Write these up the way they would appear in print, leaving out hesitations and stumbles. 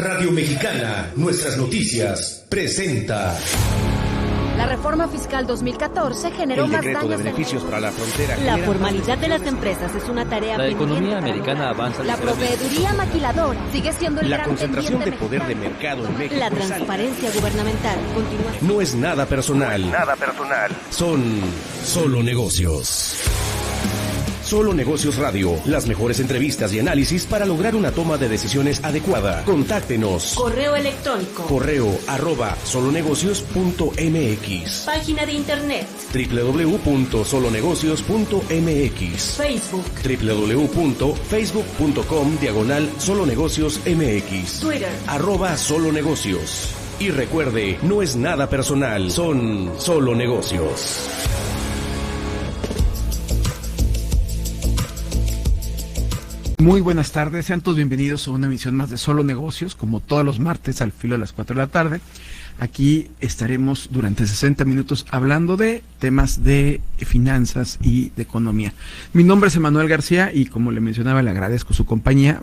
Radio Mexicana, nuestras noticias, presenta. La reforma fiscal 2014 generó más daños. El decreto de beneficios para la frontera. La formalidad de las empresas es una tarea pendiente. La economía americana avanza. La proveeduría maquiladora sigue siendo el gran concentración de pendiente poder de mercado en México. La transparencia gubernamental continúa. No es nada personal. Son solo negocios. Solo Negocios Radio, las mejores entrevistas y análisis para lograr una toma de decisiones adecuada. Contáctenos. Correo electrónico. correo@solonegocios.mx. Página de internet. www.solonegocios.mx. Facebook. www.facebook.com/solonegociosmx. Twitter. @solonegocios. Y recuerde, no es nada personal, son solo negocios. Muy buenas tardes, sean todos bienvenidos a una emisión más de Solo Negocios, como todos los martes al filo de las 4 de la tarde. Aquí estaremos durante 60 minutos hablando de temas de finanzas y de economía. Mi nombre es Emanuel García y como le mencionaba, le agradezco su compañía.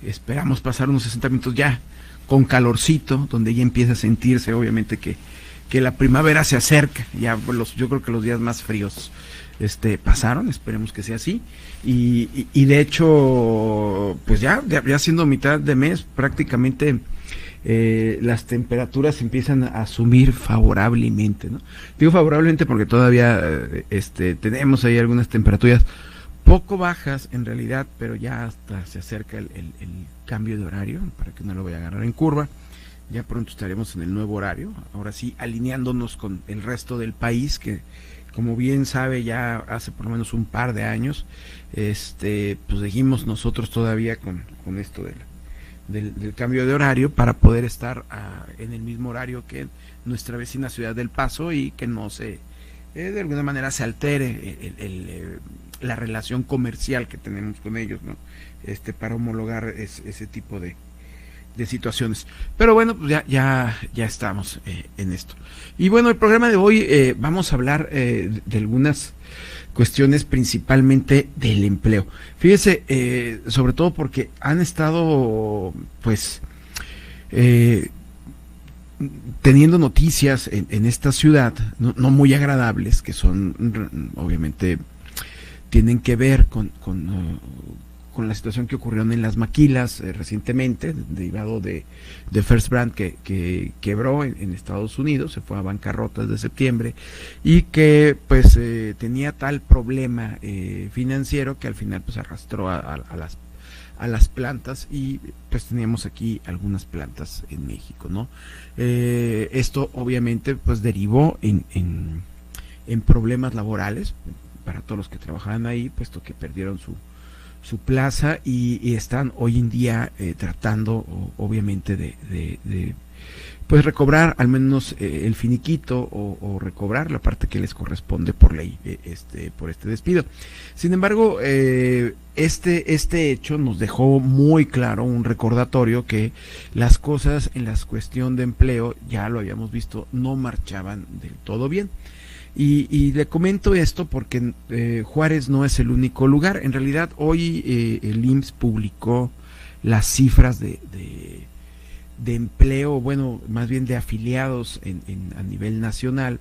Esperamos pasar unos 60 minutos ya con calorcito, donde ya empieza a sentirse obviamente que la primavera se acerca. Ya yo creo que los días más fríos pasaron, esperemos que sea así, y de hecho pues ya siendo mitad de mes prácticamente las temperaturas empiezan a subir favorablemente, ¿no? Digo favorablemente porque todavía tenemos ahí algunas temperaturas poco bajas en realidad, pero ya hasta se acerca el cambio de horario, para que no lo vaya a agarrar en curva. Ya pronto estaremos en el nuevo horario, ahora sí alineándonos con el resto del país, que como bien sabe, ya hace por lo menos un par de años, pues seguimos nosotros todavía con esto del cambio de horario para poder estar en el mismo horario que nuestra vecina ciudad del Paso y que no se, de alguna manera se altere la relación comercial que tenemos con ellos, ¿no? Para homologar ese tipo de situaciones. Pero bueno, pues ya estamos en esto. Y bueno, el programa de hoy vamos a hablar de algunas cuestiones, principalmente del empleo. Fíjese, sobre todo porque han estado pues teniendo noticias en esta ciudad no muy agradables, que son obviamente tienen que ver con la situación que ocurrió en las maquilas recientemente, derivado de First Brand que quebró en Estados Unidos, se fue a bancarrota desde septiembre, y que pues tenía tal problema financiero que al final pues arrastró a las plantas, y pues teníamos aquí algunas plantas en México, ¿no? Esto obviamente pues derivó en problemas laborales para todos los que trabajaban ahí, puesto que perdieron su plaza y están hoy en día tratando obviamente de pues recobrar al menos el finiquito o recobrar la parte que les corresponde por ley por este despido. Sin embargo, este hecho nos dejó muy claro un recordatorio que las cosas en la cuestión de empleo, ya lo habíamos visto, no marchaban del todo bien. Y le comento esto porque Juárez no es el único lugar. En realidad hoy el IMSS publicó las cifras de empleo, bueno, más bien de afiliados a nivel nacional,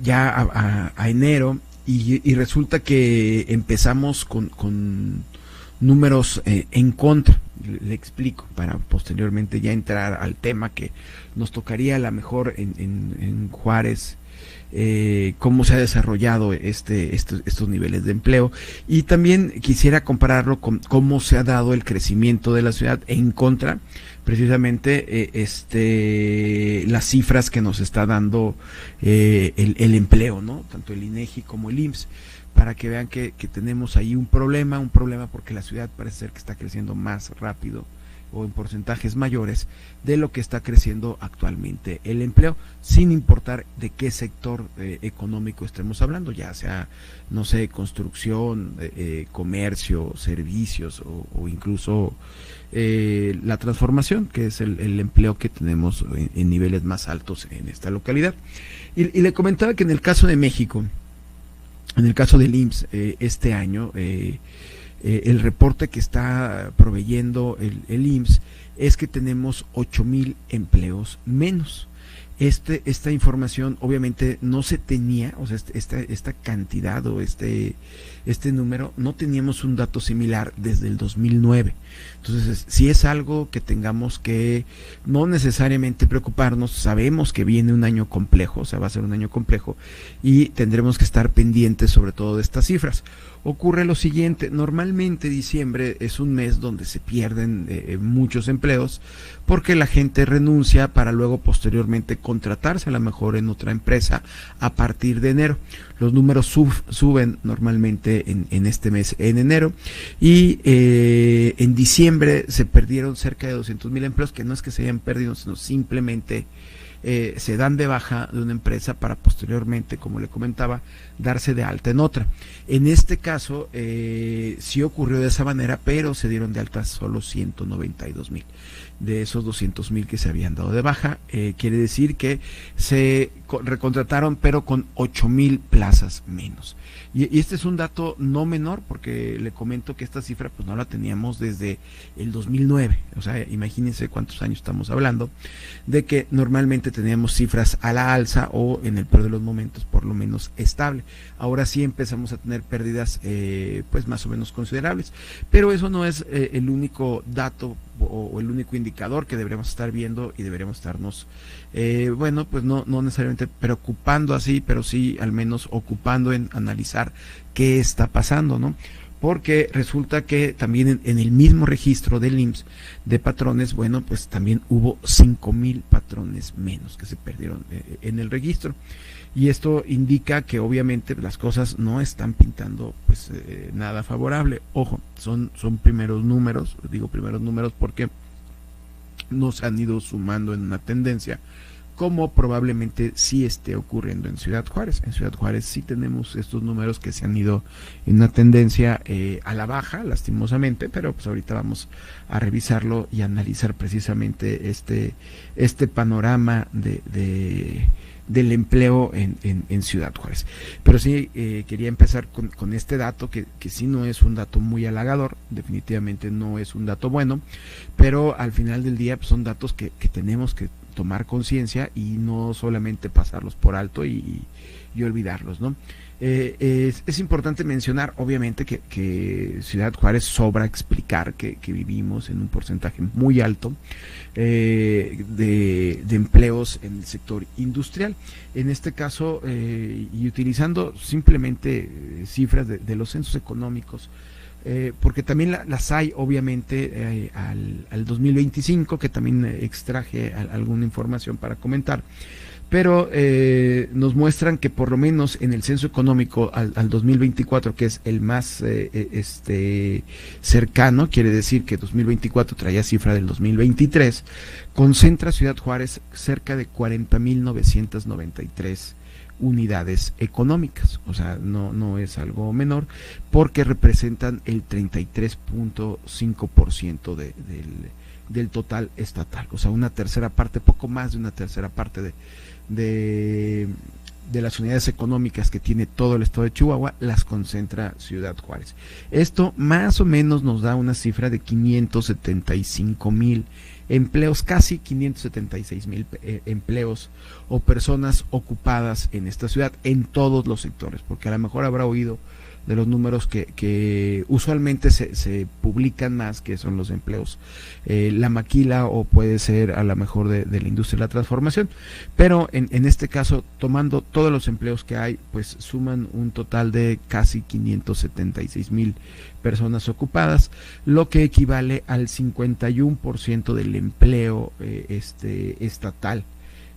ya a enero, y resulta que empezamos con números en contra. Le explico para posteriormente ya entrar al tema que nos tocaría a lo mejor en Juárez, cómo se ha desarrollado estos niveles de empleo, y también quisiera compararlo con cómo se ha dado el crecimiento de la ciudad en contra precisamente las cifras que nos está dando el empleo, ¿no? Tanto el INEGI como el IMSS, para que vean que tenemos ahí un problema porque la ciudad parece ser que está creciendo más rápido o en porcentajes mayores de lo que está creciendo actualmente el empleo, sin importar de qué sector económico estemos hablando, ya sea, no sé, construcción, comercio, servicios o incluso la transformación, que es el empleo que tenemos en niveles más altos en esta localidad. Y le comentaba que en el caso de México, en el caso del IMSS, este año el reporte que está proveyendo el IMSS es que tenemos 8,000 empleos menos. Esta información obviamente no se tenía, o sea, esta cantidad o este número, no teníamos un dato similar desde el 2009. Entonces, si es algo que tengamos que no necesariamente preocuparnos, sabemos que viene un año complejo, o sea, va a ser un año complejo y tendremos que estar pendientes sobre todo de estas cifras. Ocurre lo siguiente, normalmente diciembre es un mes donde se pierden muchos empleos porque la gente renuncia para luego posteriormente contratarse a lo mejor en otra empresa a partir de enero. Los números suben normalmente en este mes, en enero, y en diciembre se perdieron cerca de 200,000 empleos, que no es que se hayan perdido, sino simplemente se dan de baja de una empresa para posteriormente, como le comentaba, darse de alta en otra. En este caso sí ocurrió de esa manera, pero se dieron de alta solo 192,000. De esos 200,000 que se habían dado de baja, quiere decir que se recontrataron, pero con 8,000 plazas menos. Y este es un dato no menor, porque le comento que esta cifra pues no la teníamos desde el 2009, o sea, imagínense cuántos años estamos hablando, de que normalmente teníamos cifras a la alza o en el peor de los momentos por lo menos estable. Ahora sí empezamos a tener pérdidas pues más o menos considerables, pero eso no es el único dato o el único indicador que deberíamos estar viendo y deberíamos estarnos bueno, pues no necesariamente preocupando así, pero sí al menos ocupando en analizar qué está pasando, ¿no? Porque resulta que también en el mismo registro del IMSS de patrones, bueno, pues también hubo 5,000 patrones menos que se perdieron en el registro. Y esto indica que obviamente las cosas no están pintando pues nada favorable. Ojo, son primeros números, digo primeros números porque no se han ido sumando en una tendencia, como probablemente sí esté ocurriendo en Ciudad Juárez. En Ciudad Juárez sí tenemos estos números que se han ido en una tendencia a la baja, lastimosamente, pero pues ahorita vamos a revisarlo y analizar precisamente este panorama del empleo en Ciudad Juárez. Pero sí quería empezar con este dato que sí no es un dato muy halagador, definitivamente no es un dato bueno, pero al final del día pues, son datos que tenemos que tomar conciencia y no solamente pasarlos por alto y olvidarlos, ¿no? Es importante mencionar, obviamente, que Ciudad Juárez sobra explicar que vivimos en un porcentaje muy alto de empleos en el sector industrial. En este caso, y utilizando simplemente cifras de los censos económicos, porque también las hay obviamente al 2025, que también extraje alguna información para comentar, pero nos muestran que por lo menos en el censo económico al 2024, que es el más cercano, quiere decir que 2024 traía cifra del 2023, concentra Ciudad Juárez cerca de 40,993 unidades económicas, o sea, no es algo menor, porque representan el 33.5% del total estatal, o sea, una tercera parte, poco más de una tercera parte de las unidades económicas que tiene todo el estado de Chihuahua, las concentra Ciudad Juárez. Esto más o menos nos da una cifra de 575,000 empleos, casi 576,000 empleos o personas ocupadas en esta ciudad en todos los sectores, porque a lo mejor habrá oído de los números que usualmente se publican más, que son los empleos, la maquila, o puede ser a lo mejor de la industria de la transformación, pero en este caso, tomando todos los empleos que hay, pues suman un total de casi 576,000 personas ocupadas, lo que equivale al 51% del empleo estatal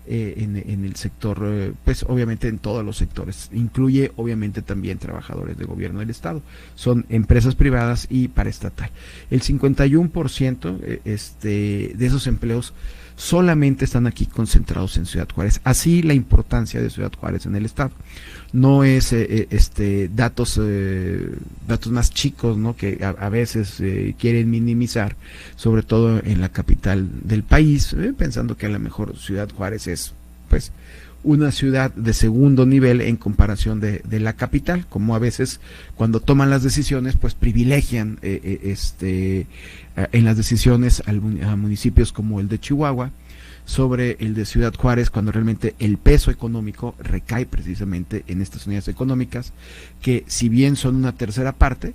en el sector, pues obviamente en todos los sectores, incluye obviamente también trabajadores de gobierno del estado, son empresas privadas y paraestatal. El 51% de esos empleos solamente están aquí concentrados en Ciudad Juárez, así la importancia de Ciudad Juárez en el estado. No es datos más chicos, ¿no?, que a veces quieren minimizar, sobre todo en la capital del país, pensando que a lo mejor Ciudad Juárez es pues una ciudad de segundo nivel en comparación de la capital, como a veces cuando toman las decisiones, pues privilegian en las decisiones a municipios como el de Chihuahua sobre el de Ciudad Juárez, cuando realmente el peso económico recae precisamente en estas unidades económicas, que si bien son una tercera parte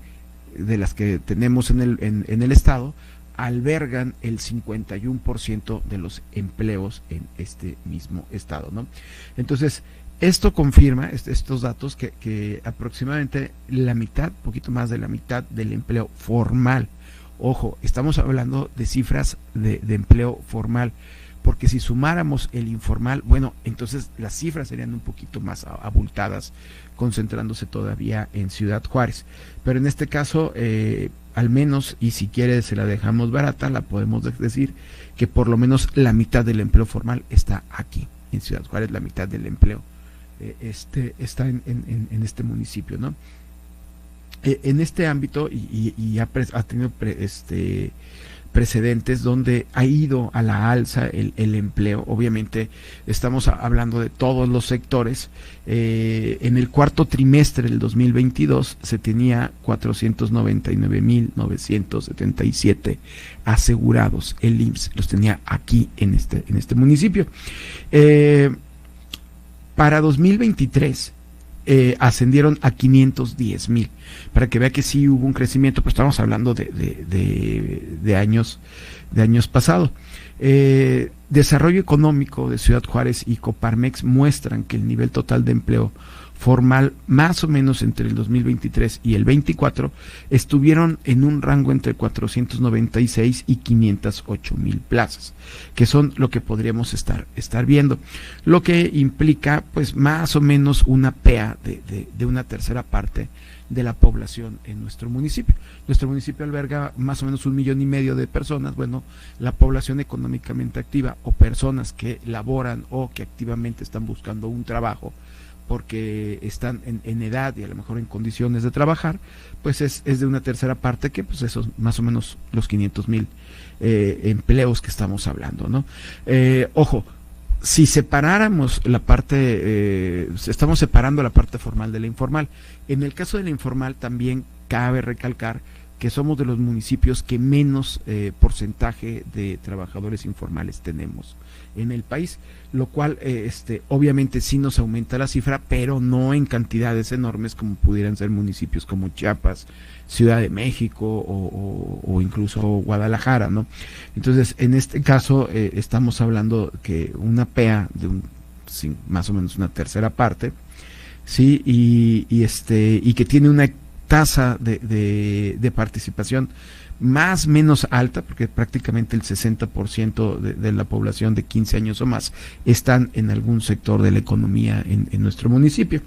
de las que tenemos en el estado, albergan el 51% de los empleos en este mismo estado, ¿no? Entonces, esto confirma, estos datos, que aproximadamente la mitad, poquito más de la mitad del empleo formal, ojo, estamos hablando de cifras de empleo formal, porque si sumáramos el informal, bueno, entonces las cifras serían un poquito más abultadas, concentrándose todavía en Ciudad Juárez. Pero en este caso, al menos, y si quiere se la dejamos barata, la podemos decir que por lo menos la mitad del empleo formal está aquí, en Ciudad Juárez, la mitad del empleo está en este municipio, ¿no? En este ámbito, y ha tenido precedentes donde ha ido a la alza el empleo. Obviamente estamos hablando de todos los sectores. En el cuarto trimestre del 2022 se tenía 499,977 asegurados. El IMSS los tenía aquí en este municipio. Para 2023 ascendieron a 510,000, para que vea que sí hubo un crecimiento, pues estamos hablando de años pasados. Desarrollo Económico de Ciudad Juárez y Coparmex muestran que el nivel total de empleo formal, más o menos entre el 2023 y el 24, estuvieron en un rango entre 496 y 508,000 plazas, que son lo que podríamos estar viendo, lo que implica pues más o menos una PEA de una tercera parte de la población en nuestro municipio. Nuestro municipio alberga más o menos 1,5 millones de personas. Bueno, la población económicamente activa o personas que laboran o que activamente están buscando un trabajo porque están en edad y a lo mejor en condiciones de trabajar, pues es de una tercera parte, que pues esos más o menos los 500,000 empleos que estamos hablando, ¿no? Ojo, si separáramos la parte, estamos separando la parte formal de la informal. En el caso de la informal también cabe recalcar que somos de los municipios que menos porcentaje de trabajadores informales tenemos en el país, lo cual obviamente sí nos aumenta la cifra, pero no en cantidades enormes como pudieran ser municipios como Chiapas, Ciudad de México o incluso Guadalajara, ¿no? Entonces, en este caso estamos hablando que una PEA de más o menos una tercera parte, sí, y que tiene una tasa de participación más o menos alta, porque prácticamente el 60% de la población de 15 años o más están en algún sector de la economía en nuestro municipio.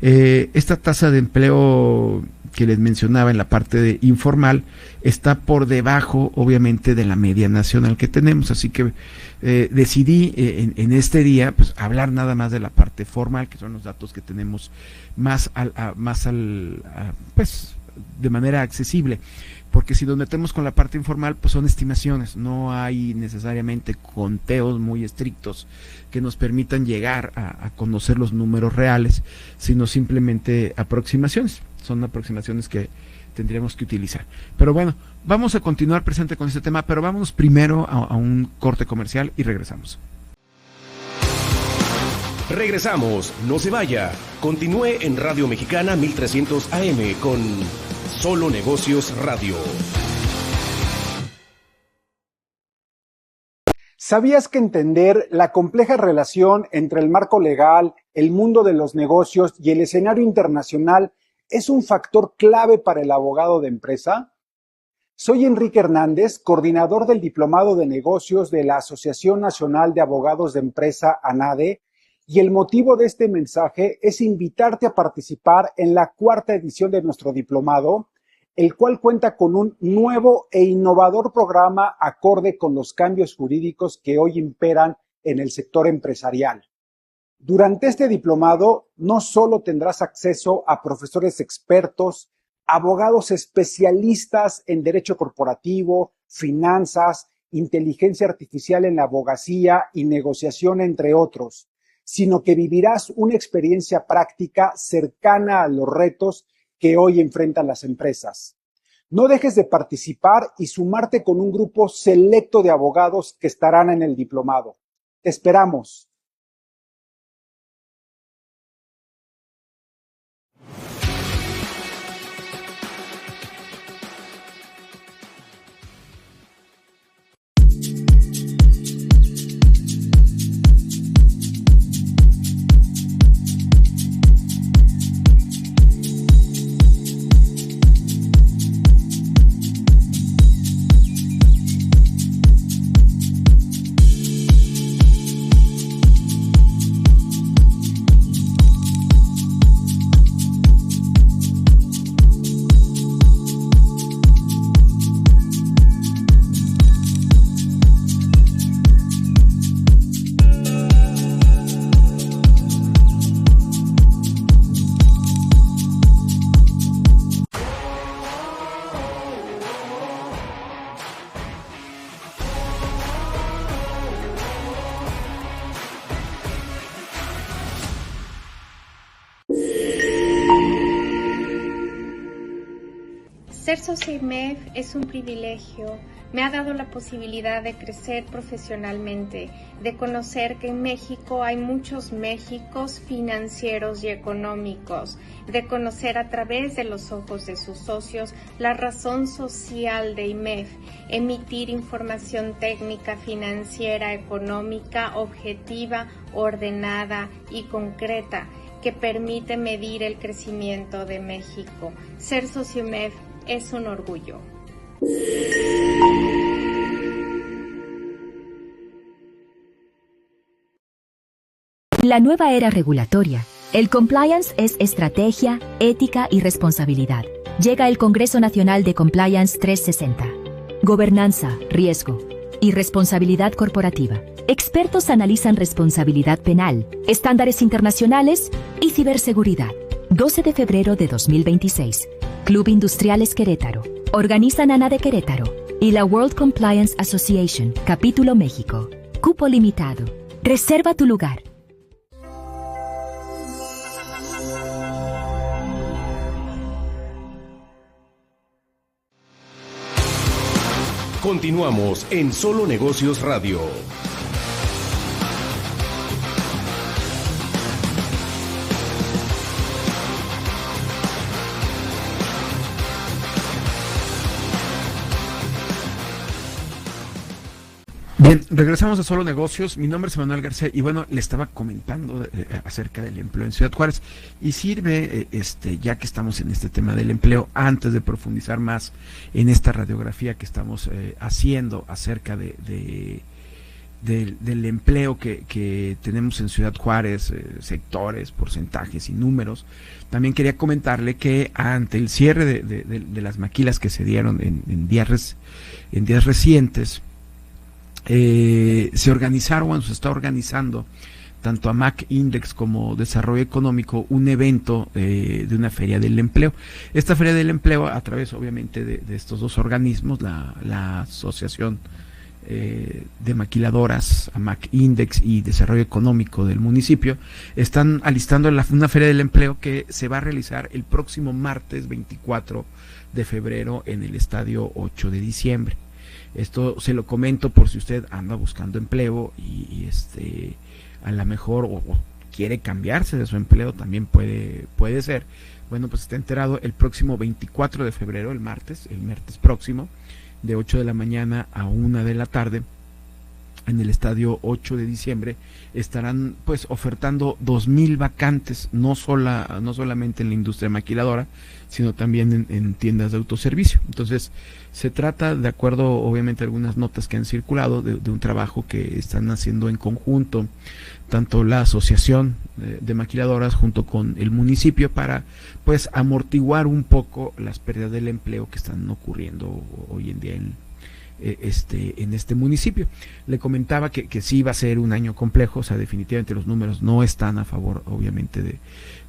Esta tasa de empleo que les mencionaba en la parte de informal está por debajo, obviamente, de la media nacional que tenemos, así que decidí en este día pues hablar nada más de la parte formal, que son los datos que tenemos pues de manera accesible, porque si nos metemos con la parte informal, pues son estimaciones, no hay necesariamente conteos muy estrictos que nos permitan llegar a conocer los números reales, sino simplemente aproximaciones, son aproximaciones que tendríamos que utilizar. Pero bueno, vamos a continuar presente con este tema, pero vámonos primero a un corte comercial y regresamos. Regresamos, no se vaya. Continúe en Radio Mexicana 1300 AM con Solo Negocios Radio. ¿Sabías que entender la compleja relación entre el marco legal, el mundo de los negocios y el escenario internacional es un factor clave para el abogado de empresa? Soy Enrique Hernández, coordinador del Diplomado de Negocios de la Asociación Nacional de Abogados de Empresa, ANADE, y el motivo de este mensaje es invitarte a participar en la 4ª edición de nuestro diplomado, el cual cuenta con un nuevo e innovador programa acorde con los cambios jurídicos que hoy imperan en el sector empresarial. Durante este diplomado no solo tendrás acceso a profesores expertos, abogados especialistas en derecho corporativo, finanzas, inteligencia artificial en la abogacía y negociación, entre otros, sino que vivirás una experiencia práctica cercana a los retos que hoy enfrentan las empresas. No dejes de participar y sumarte con un grupo selecto de abogados que estarán en el diplomado. Te esperamos. Ser socio IMEF es un privilegio. Me ha dado la posibilidad de crecer profesionalmente, de conocer que en México hay muchos Méxicos financieros y económicos, de conocer a través de los ojos de sus socios la razón social de IMEF, emitir información técnica, financiera, económica, objetiva, ordenada y concreta, que permite medir el crecimiento de México. Ser socio IMEF es un orgullo. La nueva era regulatoria. El compliance es estrategia, ética y responsabilidad. Llega el Congreso Nacional de Compliance 360. Gobernanza, riesgo y responsabilidad corporativa. Expertos analizan responsabilidad penal, estándares internacionales y ciberseguridad. 12 de febrero de 2026. Club Industriales Querétaro. Organizan ANA de Querétaro y la World Compliance Association, Capítulo México. Cupo limitado. Reserva tu lugar. Continuamos en Solo Negocios Radio. Bien, regresamos a Solo Negocios. Mi nombre es Manuel García y bueno, le estaba comentando acerca del empleo en Ciudad Juárez y sirve, ya que estamos en este tema del empleo, antes de profundizar más en esta radiografía que estamos haciendo acerca del empleo que tenemos en Ciudad Juárez, sectores, porcentajes y números. También quería comentarle que ante el cierre de las maquilas que se dieron en días recientes, se organizaron, o se está organizando tanto a Mac Index como Desarrollo Económico un evento de una feria del empleo. Esta feria del empleo, a través obviamente de estos dos organismos, la Asociación de Maquiladoras, AMAC Index y Desarrollo Económico del municipio, están alistando una feria del empleo que se va a realizar el próximo martes 24 de febrero en el Estadio 8 de diciembre. Esto se lo comento por si usted anda buscando empleo y a lo mejor o quiere cambiarse de su empleo, también puede ser. Bueno, pues está enterado, el próximo 24 de febrero, el martes próximo, de 8 de la mañana a 1 de la tarde, en el Estadio 8 de diciembre, estarán pues ofertando 2,000 vacantes, no solamente en la industria maquiladora, sino también en tiendas de autoservicio. Entonces, se trata, de acuerdo obviamente a algunas notas que han circulado, de un trabajo que están haciendo en conjunto, tanto la Asociación de Maquiladoras junto con el municipio, para pues amortiguar un poco las pérdidas del empleo que están ocurriendo hoy en día en este municipio. Le comentaba que sí va a ser un año complejo, o sea, definitivamente los números no están a favor obviamente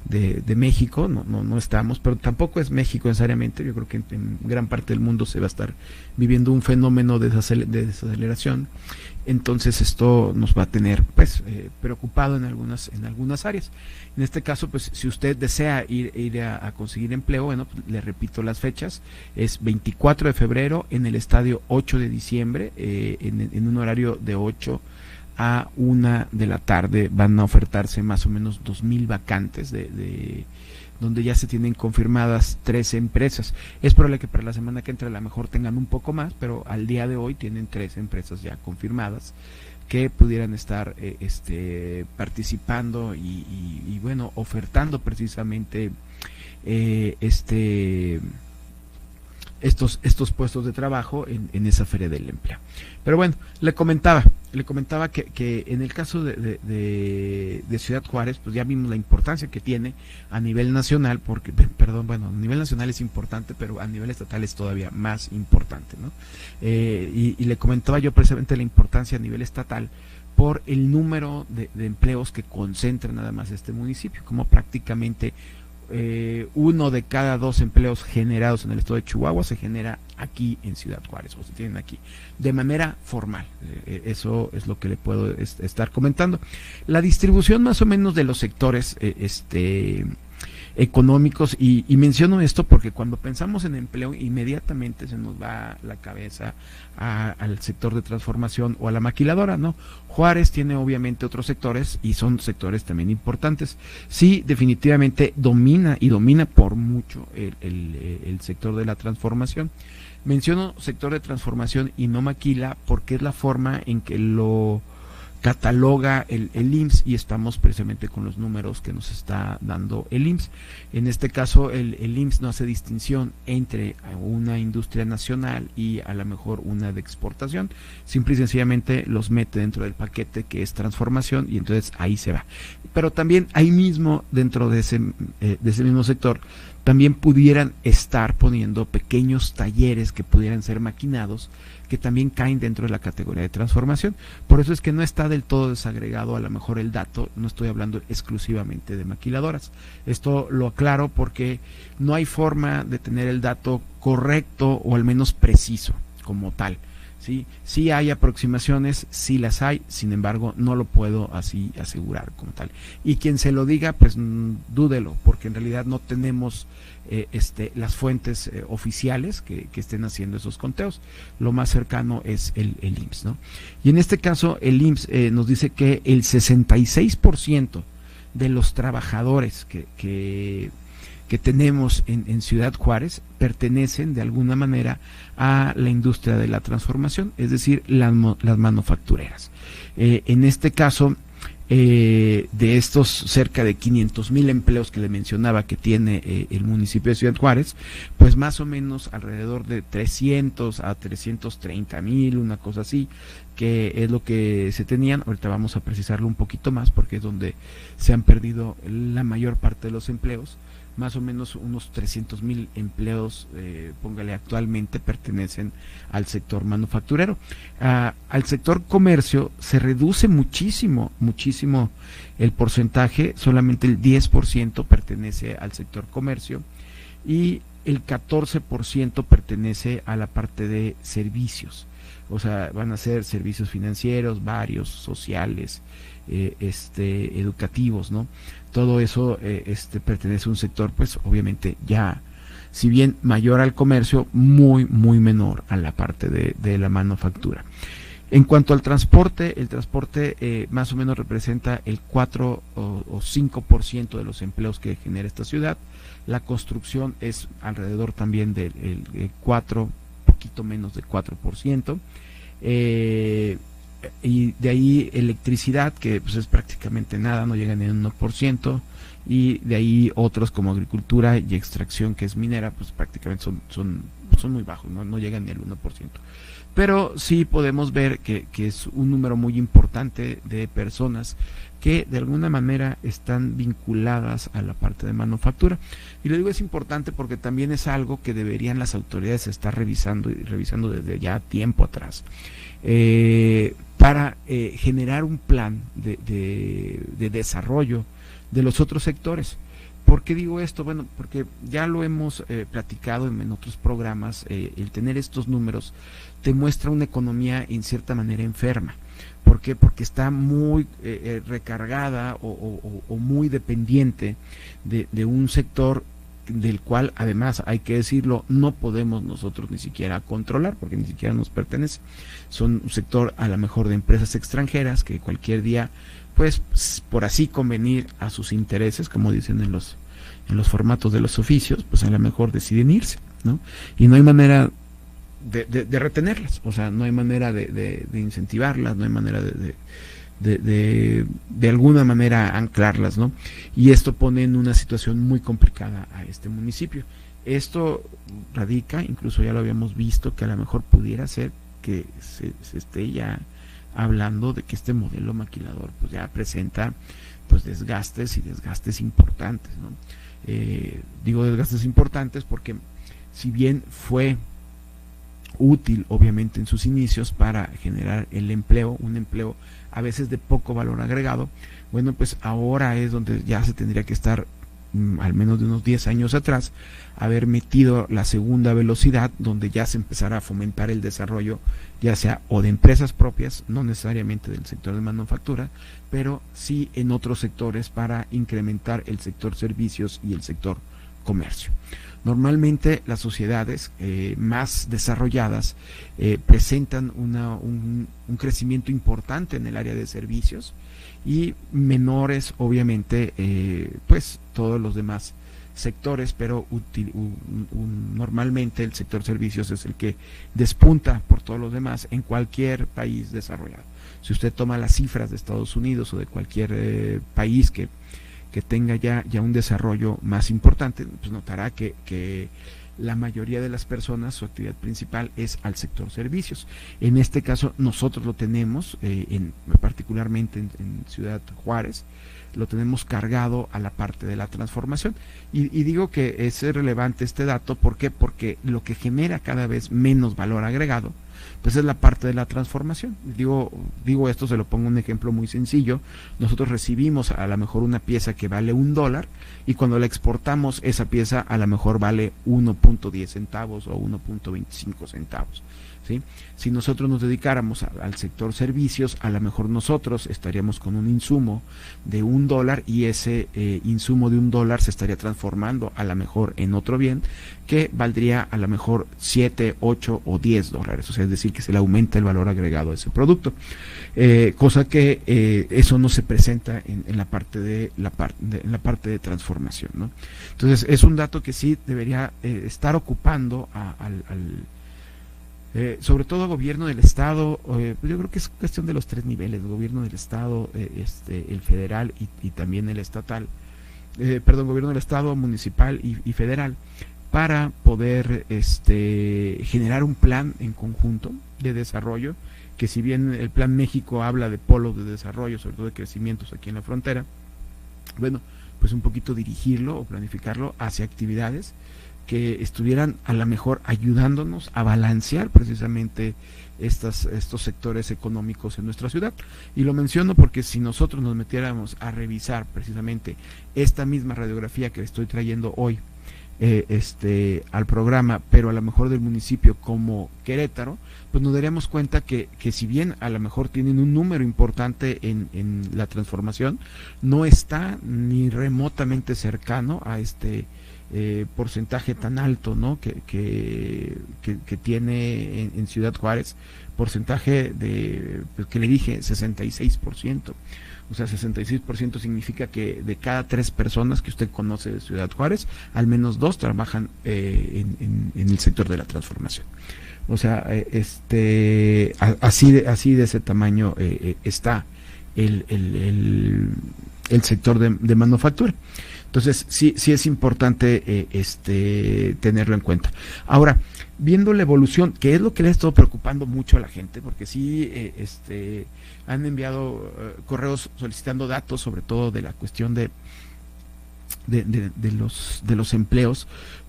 de México, no estamos, pero tampoco es México necesariamente. Yo creo que en gran parte del mundo se va a estar viviendo un fenómeno de desaceleración, Entonces esto nos va a tener pues preocupado en algunas áreas. En este caso, pues si usted desea ir a conseguir empleo, bueno, pues, le repito las fechas, es 24 de febrero en el estadio 8 de diciembre, en un horario de 8 a 1 de la tarde van a ofertarse más o menos 2,000 vacantes donde ya se tienen confirmadas 13 empresas. Es probable que para la semana que entra a lo mejor tengan un poco más, pero al día de hoy tienen 13 empresas ya confirmadas que pudieran estar participando y bueno, ofertando precisamente estos puestos de trabajo en esa feria del empleo. Pero bueno, le comentaba que en el caso de Ciudad Juárez, pues ya vimos la importancia que tiene a nivel nacional, porque, a nivel nacional es importante, pero a nivel estatal es todavía más importante, ¿no? Y le comentaba yo precisamente la importancia a nivel estatal por el número de empleos que concentra nada más este municipio, como prácticamente 1 de cada 2 empleos generados en el estado de Chihuahua se genera aquí en Ciudad Juárez, o se tienen aquí de manera formal. Eso es lo que le puedo estar comentando. La distribución más o menos de los sectores económicos, y menciono esto porque cuando pensamos en empleo inmediatamente se nos va la cabeza al sector de transformación o a la maquiladora, ¿no? Juárez tiene obviamente otros sectores y son sectores también importantes. Sí, definitivamente domina por mucho el sector de la transformación. Menciono sector de transformación y no maquila porque es la forma en que lo cataloga el IMSS, y estamos precisamente con los números que nos está dando el IMSS. En este caso el IMSS no hace distinción entre una industria nacional y a lo mejor una de exportación, simple y sencillamente los mete dentro del paquete que es transformación, y entonces ahí se va. Pero también ahí mismo, dentro de ese mismo sector, también pudieran estar poniendo pequeños talleres que pudieran ser maquinados, que también caen dentro de la categoría de transformación. Por eso es que no está del todo desagregado a lo mejor el dato, no estoy hablando exclusivamente de maquiladoras. Esto lo aclaro porque no hay forma de tener el dato correcto o al menos preciso como tal. Sí hay aproximaciones, sí las hay, sin embargo no lo puedo así asegurar como tal. Y quien se lo diga, pues dúdelo, porque en realidad no tenemos las fuentes oficiales que estén haciendo esos conteos. Lo más cercano es el IMSS, ¿no? Y en este caso el IMSS nos dice que el 66% de los trabajadores que tenemos en Ciudad Juárez pertenecen de alguna manera a la industria de la transformación, es decir, las manufactureras. En este caso, de estos cerca de 500,000 empleos que le mencionaba que tiene el municipio de Ciudad Juárez, pues más o menos alrededor de 300 a 330,000, una cosa así, que es lo que se tenían. Ahorita vamos a precisarlo un poquito más porque es donde se han perdido la mayor parte de los empleos. Más o menos unos 300,000 empleos, póngale actualmente, pertenecen al sector manufacturero. Al sector comercio se reduce muchísimo el porcentaje, solamente el 10% pertenece al sector comercio y el 14% pertenece a la parte de servicios. O sea, van a ser servicios financieros, varios, sociales, educativos, ¿no? Todo eso pertenece a un sector, pues obviamente ya, si bien mayor al comercio, muy menor a la parte de la manufactura. En cuanto al transporte, el transporte más o menos representa el 4 o 5% de los empleos que genera esta ciudad. La construcción es alrededor también del 4, poquito menos del 4%. Y de ahí electricidad, que pues es prácticamente nada, no llega ni al 1%, y de ahí otros como agricultura y extracción, que es minera, pues prácticamente son muy bajos, no llegan ni al 1%. Pero sí podemos ver que es un número muy importante de personas que de alguna manera están vinculadas a la parte de manufactura. Y le digo es importante porque también es algo que deberían las autoridades estar revisando desde ya tiempo atrás, para generar un plan de desarrollo de los otros sectores. ¿Por qué digo esto? Bueno, porque ya lo hemos platicado en otros programas. El tener estos números te muestra una economía en cierta manera enferma. ¿Por qué? Porque está muy recargada o muy dependiente de un sector del cual, además, hay que decirlo, no podemos nosotros ni siquiera controlar, porque ni siquiera nos pertenece. Son un sector a lo mejor de empresas extranjeras que cualquier día, pues por así convenir a sus intereses, como dicen en los formatos de los oficios, pues a lo mejor deciden irse, ¿no? Y no hay manera de retenerlas, o sea, no hay manera de incentivarlas, no hay manera de alguna manera anclarlas, ¿no? Y esto pone en una situación muy complicada a este municipio. Esto radica, incluso ya lo habíamos visto, que a lo mejor pudiera ser que se esté ya hablando de que este modelo maquilador pues ya presenta pues desgastes importantes, ¿no? Digo desgastes importantes porque si bien fue útil obviamente en sus inicios para generar el empleo, un empleo a veces de poco valor agregado, bueno, pues ahora es donde ya se tendría que estar al menos de unos 10 años atrás, haber metido la segunda velocidad, donde ya se empezará a fomentar el desarrollo, ya sea o de empresas propias, no necesariamente del sector de manufactura, pero sí en otros sectores para incrementar el sector servicios y el sector comercio. Normalmente las sociedades más desarrolladas presentan un crecimiento importante en el área de servicios y menores obviamente pues todos los demás sectores, pero normalmente el sector servicios es el que despunta por todos los demás en cualquier país desarrollado. Si usted toma las cifras de Estados Unidos o de cualquier país que tenga ya un desarrollo más importante, pues notará que la mayoría de las personas, su actividad principal es al sector servicios. En este caso nosotros lo tenemos, particularmente en Ciudad Juárez, lo tenemos cargado a la parte de la transformación. Y digo que es relevante este dato, ¿por qué? Porque lo que genera cada vez menos valor agregado, pues es la parte de la transformación. Digo esto, se lo pongo un ejemplo muy sencillo. Nosotros recibimos a lo mejor una pieza que vale $1 y cuando la exportamos esa pieza a lo mejor vale 1.10 centavos o 1.25 centavos. ¿Sí? Si nosotros nos dedicáramos al sector servicios, a lo mejor nosotros estaríamos con un insumo de $1 y ese insumo de $1 se estaría transformando a lo mejor en otro bien que valdría a lo mejor 7, 8 o $10, o sea, es decir, que se le aumenta el valor agregado a ese producto, cosa que eso no se presenta en la parte de transformación, ¿no? Entonces es un dato que sí debería estar ocupando sobre todo gobierno del estado. Yo creo que es cuestión de los 3 niveles, el gobierno del estado, el federal y también el estatal, gobierno del estado, municipal y federal, para poder generar un plan en conjunto de desarrollo, que si bien el Plan México habla de polos de desarrollo, sobre todo de crecimientos aquí en la frontera, bueno, pues un poquito dirigirlo o planificarlo hacia actividades que estuvieran a lo mejor ayudándonos a balancear precisamente estos sectores económicos en nuestra ciudad. Y lo menciono porque si nosotros nos metiéramos a revisar precisamente esta misma radiografía que estoy trayendo hoy al programa, pero a lo mejor del municipio como Querétaro, pues nos daríamos cuenta que si bien a lo mejor tienen un número importante en la transformación, no está ni remotamente cercano a este porcentaje tan alto, ¿no? que tiene en Ciudad Juárez, porcentaje de, pues, que le dije, 66%. O sea, 66% significa que de cada 3 personas que usted conoce de Ciudad Juárez, al menos 2 trabajan en el sector de la transformación. O sea, así de ese tamaño está el sector de manufactura. Entonces, sí es importante tenerlo en cuenta. Ahora, viendo la evolución, que es lo que le ha estado preocupando mucho a la gente, porque sí han enviado correos solicitando datos, sobre todo de la cuestión de los empleos,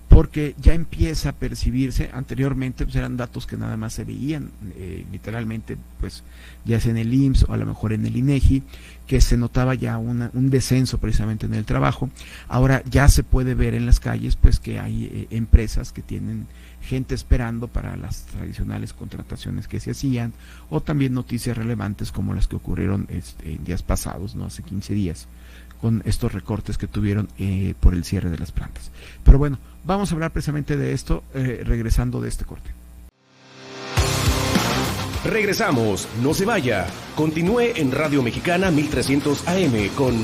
porque ya empieza a percibirse. Anteriormente pues eran datos que nada más se veían literalmente, pues ya sea en el IMSS o a lo mejor en el INEGI, que se notaba ya un descenso precisamente en el trabajo. Ahora ya se puede ver en las calles pues que hay empresas que tienen gente esperando para las tradicionales contrataciones que se hacían, o también noticias relevantes como las que ocurrieron en días pasados, no hace 15 días, con estos recortes que tuvieron por el cierre de las plantas. Pero bueno, vamos a hablar precisamente de esto regresando de este corte. Regresamos, no se vaya. Continúe en Radio Mexicana 1300 AM con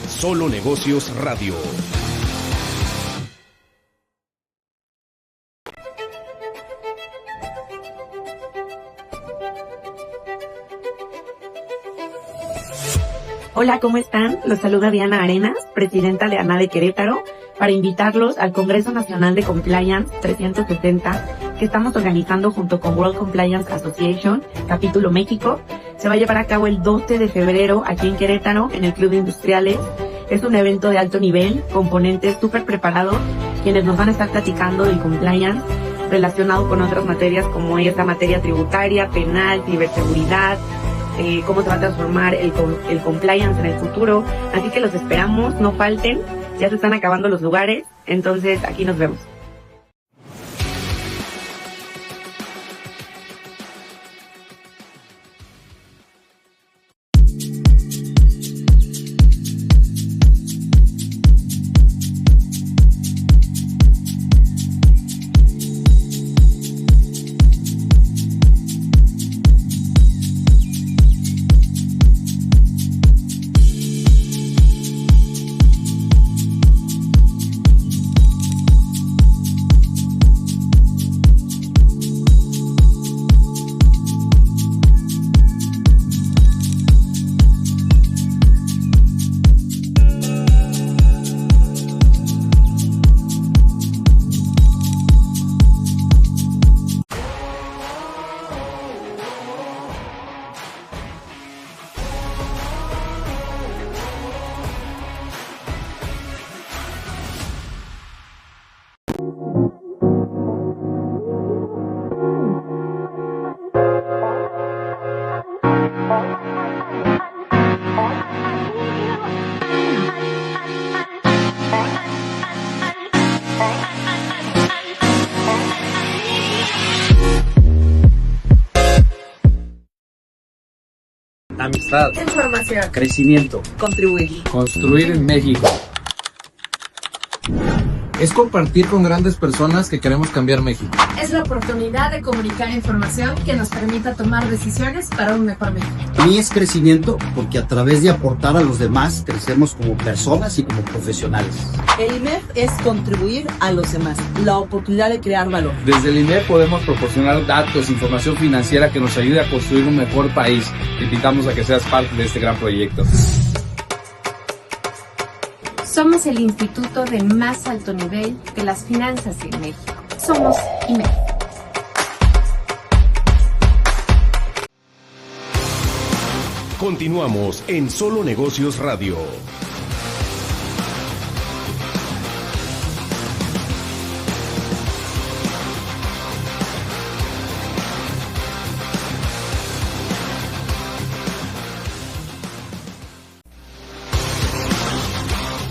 Solo Negocios Radio. Hola, ¿cómo están? Los saluda Diana Arenas, presidenta de ANADE Querétaro, para invitarlos al Congreso Nacional de Compliance 370 que estamos organizando junto con World Compliance Association, capítulo México. Se va a llevar a cabo el 12 de febrero aquí en Querétaro, en el Club de Industriales. Es un evento de alto nivel, componentes súper preparados, quienes nos van a estar platicando del compliance relacionado con otras materias como es la materia tributaria, penal, ciberseguridad, cómo se va a transformar el compliance en el futuro. Así que los esperamos, no falten, ya se están acabando los lugares, entonces aquí nos vemos. Amistad. Información. Crecimiento. Contribuir. Construir en México. Es compartir con grandes personas que queremos cambiar México. Es la oportunidad de comunicar información que nos permita tomar decisiones para un mejor México. Para mí es crecimiento porque a través de aportar a los demás crecemos como personas y como profesionales. El IMEF es contribuir a los demás, la oportunidad de crear valor. Desde el IMEF podemos proporcionar datos, información financiera que nos ayude a construir un mejor país. Te invitamos a que seas parte de este gran proyecto. Somos el instituto de más alto nivel de las finanzas en México. Somos IMEF. Continuamos en Solo Negocios Radio.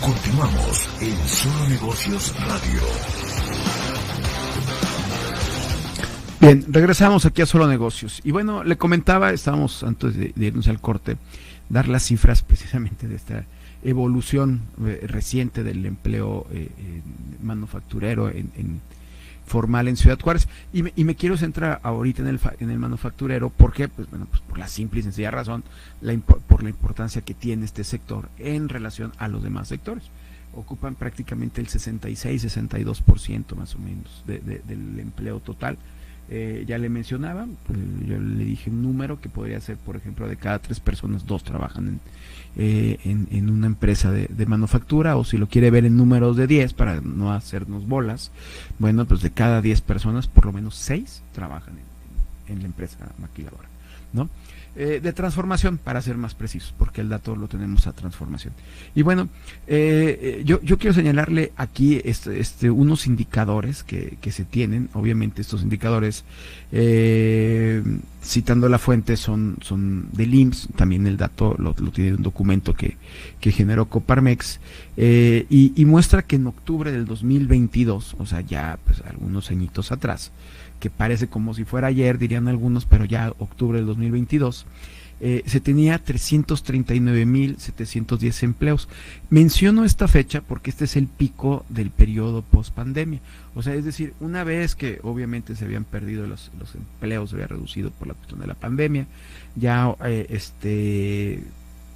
Continuamos en Solo Negocios Radio. Bien, regresamos aquí a Solo Negocios. Y bueno, le comentaba, estábamos antes de irnos al corte, dar las cifras precisamente de esta evolución reciente del empleo manufacturero formal en Ciudad Juárez. Y me quiero centrar ahorita en el manufacturero. ¿Por qué? Pues bueno, pues por la simple y sencilla razón, por la importancia que tiene este sector en relación a los demás sectores. Ocupan prácticamente el 66-62% más o menos del empleo total. Ya le mencionaba, yo le dije un número que podría ser, por ejemplo, de cada 3 personas, 2 trabajan en una empresa de manufactura, o si lo quiere ver en números de 10 para no hacernos bolas, bueno, pues de cada 10 personas, por lo menos 6 trabajan en la empresa maquiladora, ¿no? De transformación, para ser más precisos, porque el dato lo tenemos a transformación. Y bueno, yo quiero señalarle aquí unos indicadores que se tienen. Obviamente estos indicadores, citando la fuente, son del IMSS. También el dato lo tiene un documento que generó Coparmex, y muestra que en octubre del 2022, o sea, ya pues algunos añitos atrás, que parece como si fuera ayer, dirían algunos, pero ya octubre del 2022, se tenía 339.710 empleos. Menciono esta fecha porque este es el pico del periodo post pandemia. O sea, es decir, una vez que obviamente se habían perdido los empleos, se había reducido por la cuestión de la pandemia, ya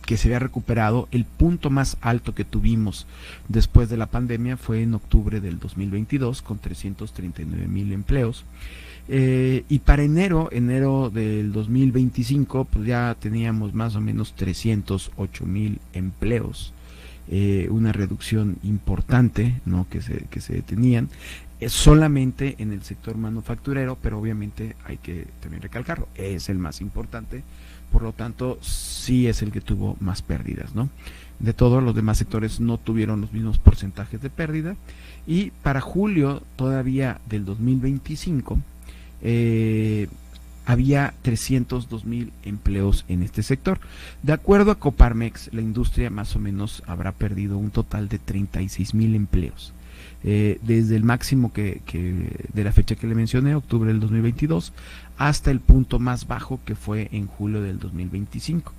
que se había recuperado, el punto más alto que tuvimos después de la pandemia fue en octubre del 2022 con 339.000 empleos. Y para enero del 2025, pues ya teníamos más o menos 308.000 empleos, una reducción importante, ¿no?, que se tenían, solamente en el sector manufacturero, pero obviamente hay que también recalcarlo, es el más importante, por lo tanto sí es el que tuvo más pérdidas, ¿no? De todos los demás sectores no tuvieron los mismos porcentajes de pérdida, y para julio todavía del 2025 había 302.000 empleos en este sector. De acuerdo a Coparmex, la industria más o menos habrá perdido un total de 36.000 empleos. Desde el máximo de la fecha que le mencioné, octubre del 2022, hasta el punto más bajo que fue en julio del 2025.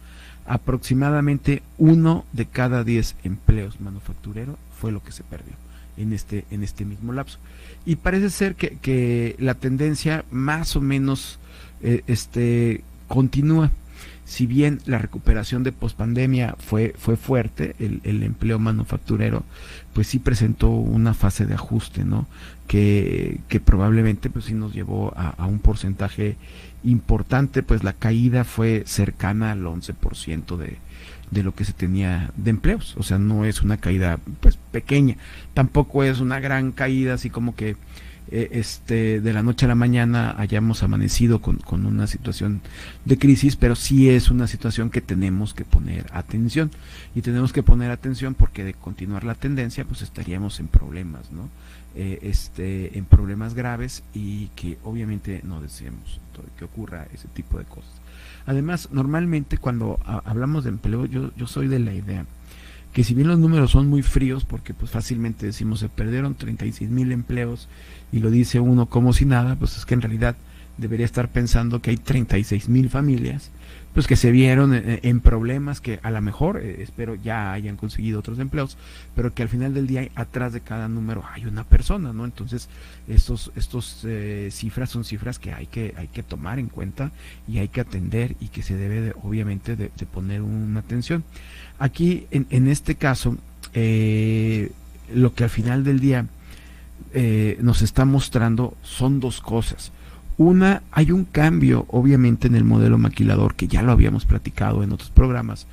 Aproximadamente 1 de cada 10 empleos manufactureros fue lo que se perdió en este mismo lapso. Y parece ser que la tendencia más o menos continúa. Si bien la recuperación de pospandemia fue fuerte, el empleo manufacturero pues sí presentó una fase de ajuste, ¿no? Que probablemente pues sí nos llevó a un porcentaje importante, pues la caída fue cercana al 11% de lo que se tenía de empleos. O sea, no es una caída pues pequeña, tampoco es una gran caída así como que de la noche a la mañana hayamos amanecido con una situación de crisis, pero sí es una situación que tenemos que poner atención, y tenemos que poner atención porque de continuar la tendencia pues estaríamos en problemas, ¿no? En problemas graves, y que obviamente no deseamos que ocurra ese tipo de cosas. Además, normalmente cuando hablamos de empleo, yo soy de la idea que si bien los números son muy fríos, porque pues fácilmente decimos se perdieron 36.000 empleos y lo dice uno como si nada, pues es que en realidad debería estar pensando que hay 36.000 familias pues que se vieron en problemas, que a lo mejor espero ya hayan conseguido otros empleos, pero que al final del día atrás de cada número hay una persona, ¿no? Entonces estos cifras son cifras que hay que tomar en cuenta y hay que atender, y que se debe obviamente de poner una atención. Aquí en este caso lo que al final del día nos está mostrando son dos cosas. Una, hay un cambio obviamente en el modelo maquilador, que ya lo habíamos platicado en otros programas,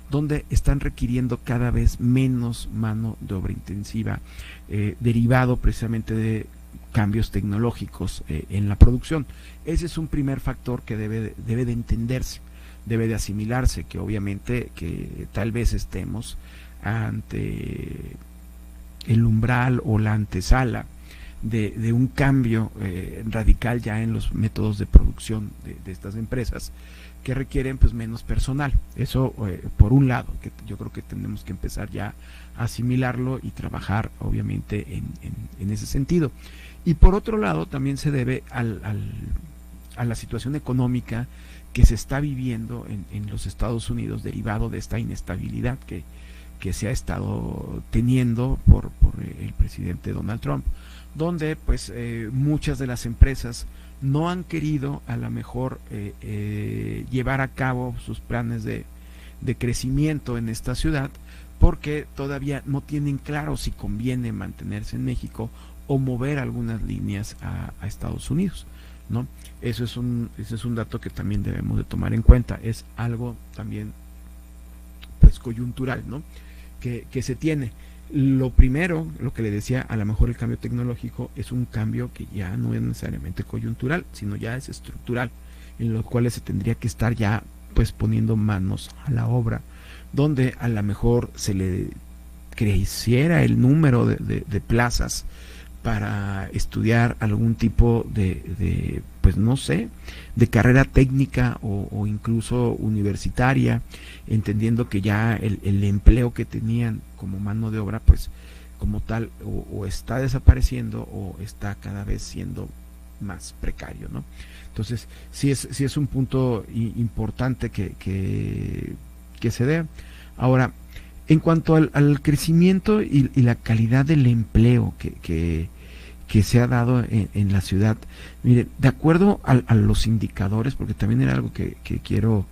donde están requiriendo cada vez menos mano de obra intensiva, derivado precisamente de cambios tecnológicos en la producción. Ese es un primer factor que debe de entenderse, debe de asimilarse, que obviamente que tal vez estemos ante el umbral o la antesala de un cambio radical ya en los métodos de producción de estas empresas, que requieren pues menos personal. Eso por un lado, que yo creo que tenemos que empezar ya a asimilarlo y trabajar obviamente en ese sentido. Y por otro lado también se debe a la situación económica que se está viviendo en los Estados Unidos, derivado de esta inestabilidad que se ha estado teniendo por el presidente Donald Trump, donde pues muchas de las empresas no han querido a lo mejor llevar a cabo sus planes de crecimiento en esta ciudad, porque todavía no tienen claro si conviene mantenerse en México o mover algunas líneas a Estados Unidos, ¿no? Ese es un dato que también debemos de tomar en cuenta. Es algo también pues coyuntural, ¿no? Que se tiene. Lo primero, lo que le decía, a lo mejor el cambio tecnológico es un cambio que ya no es necesariamente coyuntural, sino ya es estructural. en los cuales se tendría que estar ya pues poniendo manos a la obra, donde a lo mejor se le creciera el número de plazas para estudiar algún tipo de pues no sé, de carrera técnica o incluso universitaria, entendiendo que ya el empleo que tenían como mano de obra pues como tal o está desapareciendo o está cada vez siendo más precario, ¿no? Entonces sí es un punto importante que se dé. Ahora, en cuanto al crecimiento y la calidad del empleo que se ha dado en la ciudad, mire, de acuerdo a los indicadores, porque también era algo que quiero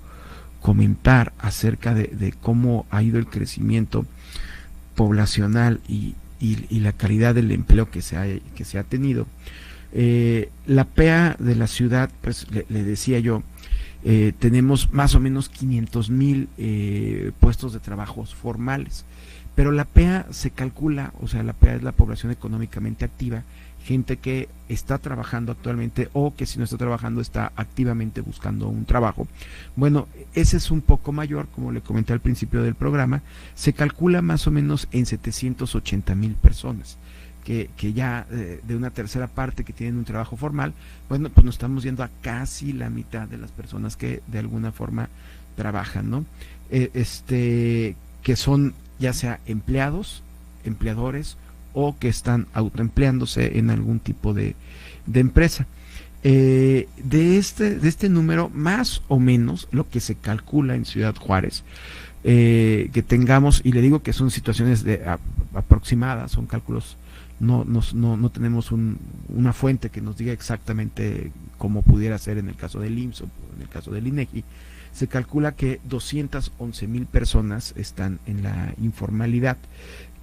comentar acerca de cómo ha ido el crecimiento poblacional y la calidad del empleo que se ha tenido. La PEA de la ciudad, pues le decía yo, tenemos más o menos 500,000 puestos de trabajos formales, pero la PEA se calcula, o sea, la PEA es la población económicamente activa, gente que está trabajando actualmente o que si no está trabajando está activamente buscando un trabajo. Bueno, ese es un poco mayor, como le comenté al principio del programa, se calcula más o menos en 780,000 personas. Que ya de una tercera parte que tienen un trabajo formal, bueno, pues nos estamos yendo a casi la mitad de las personas que de alguna forma trabajan, ¿no? Que son ya sea empleados, empleadores o que están autoempleándose en algún tipo de empresa. De este número, más o menos lo que se calcula en Ciudad Juárez, que tengamos, y le digo que son situaciones aproximadas, son cálculos. No tenemos una fuente que nos diga exactamente cómo pudiera ser en el caso del IMSS o en el caso del INEGI. Se calcula que 211,000 personas están en la informalidad,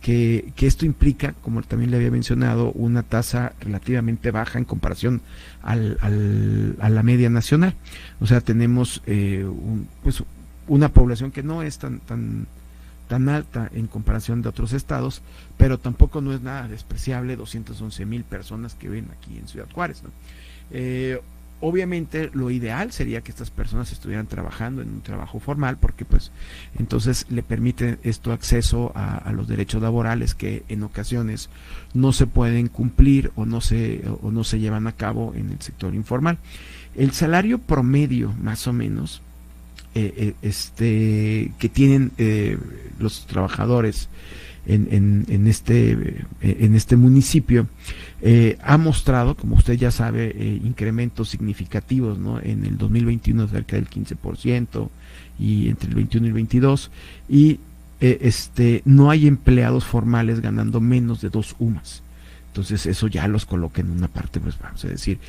que esto implica, como también le había mencionado, una tasa relativamente baja en comparación a la media nacional. O sea, tenemos pues una población que no es tan alta en comparación de otros estados, pero tampoco no es nada despreciable 211,000 personas que viven aquí en Ciudad Juárez, ¿no? Obviamente lo ideal sería que estas personas estuvieran trabajando en un trabajo formal, porque pues entonces le permite esto acceso a los derechos laborales que en ocasiones no se pueden cumplir o no se llevan a cabo en el sector informal. El salario promedio, más o menos, que tienen los trabajadores en este municipio, ha mostrado, como usted ya sabe, incrementos significativos, ¿no? En el 2021 cerca del 15% y entre el 21 y el 22, y no hay empleados formales ganando menos de 2 UMAS. Entonces eso ya los coloca en una parte, pues vamos a decir,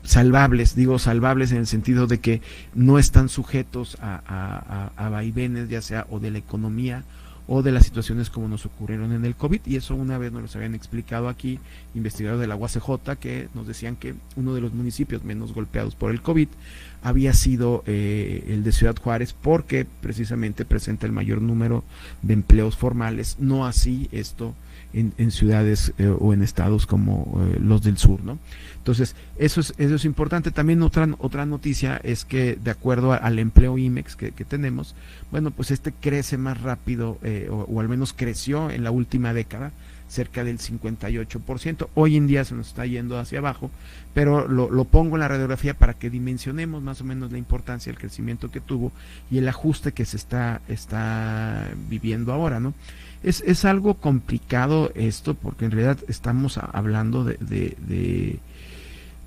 salvables, digo salvables en el sentido de que no están sujetos a vaivenes, ya sea o de la economía o de las situaciones como nos ocurrieron en el COVID, y eso una vez nos los habían explicado aquí investigadores de la UACJ, que nos decían que uno de los municipios menos golpeados por el COVID había sido el de Ciudad Juárez, porque precisamente presenta el mayor número de empleos formales, no así esto en ciudades o en estados como los del sur, ¿no? Entonces, eso es importante. También otra noticia es que, de acuerdo al empleo IMEX que tenemos, bueno, pues crece más rápido, o al menos creció en la última década, cerca del 58%. Hoy en día se nos está yendo hacia abajo, pero lo pongo en la radiografía para que dimensionemos más o menos la importancia del crecimiento que tuvo y el ajuste que se está viviendo ahora, ¿no? Es algo complicado esto, porque en realidad estamos hablando de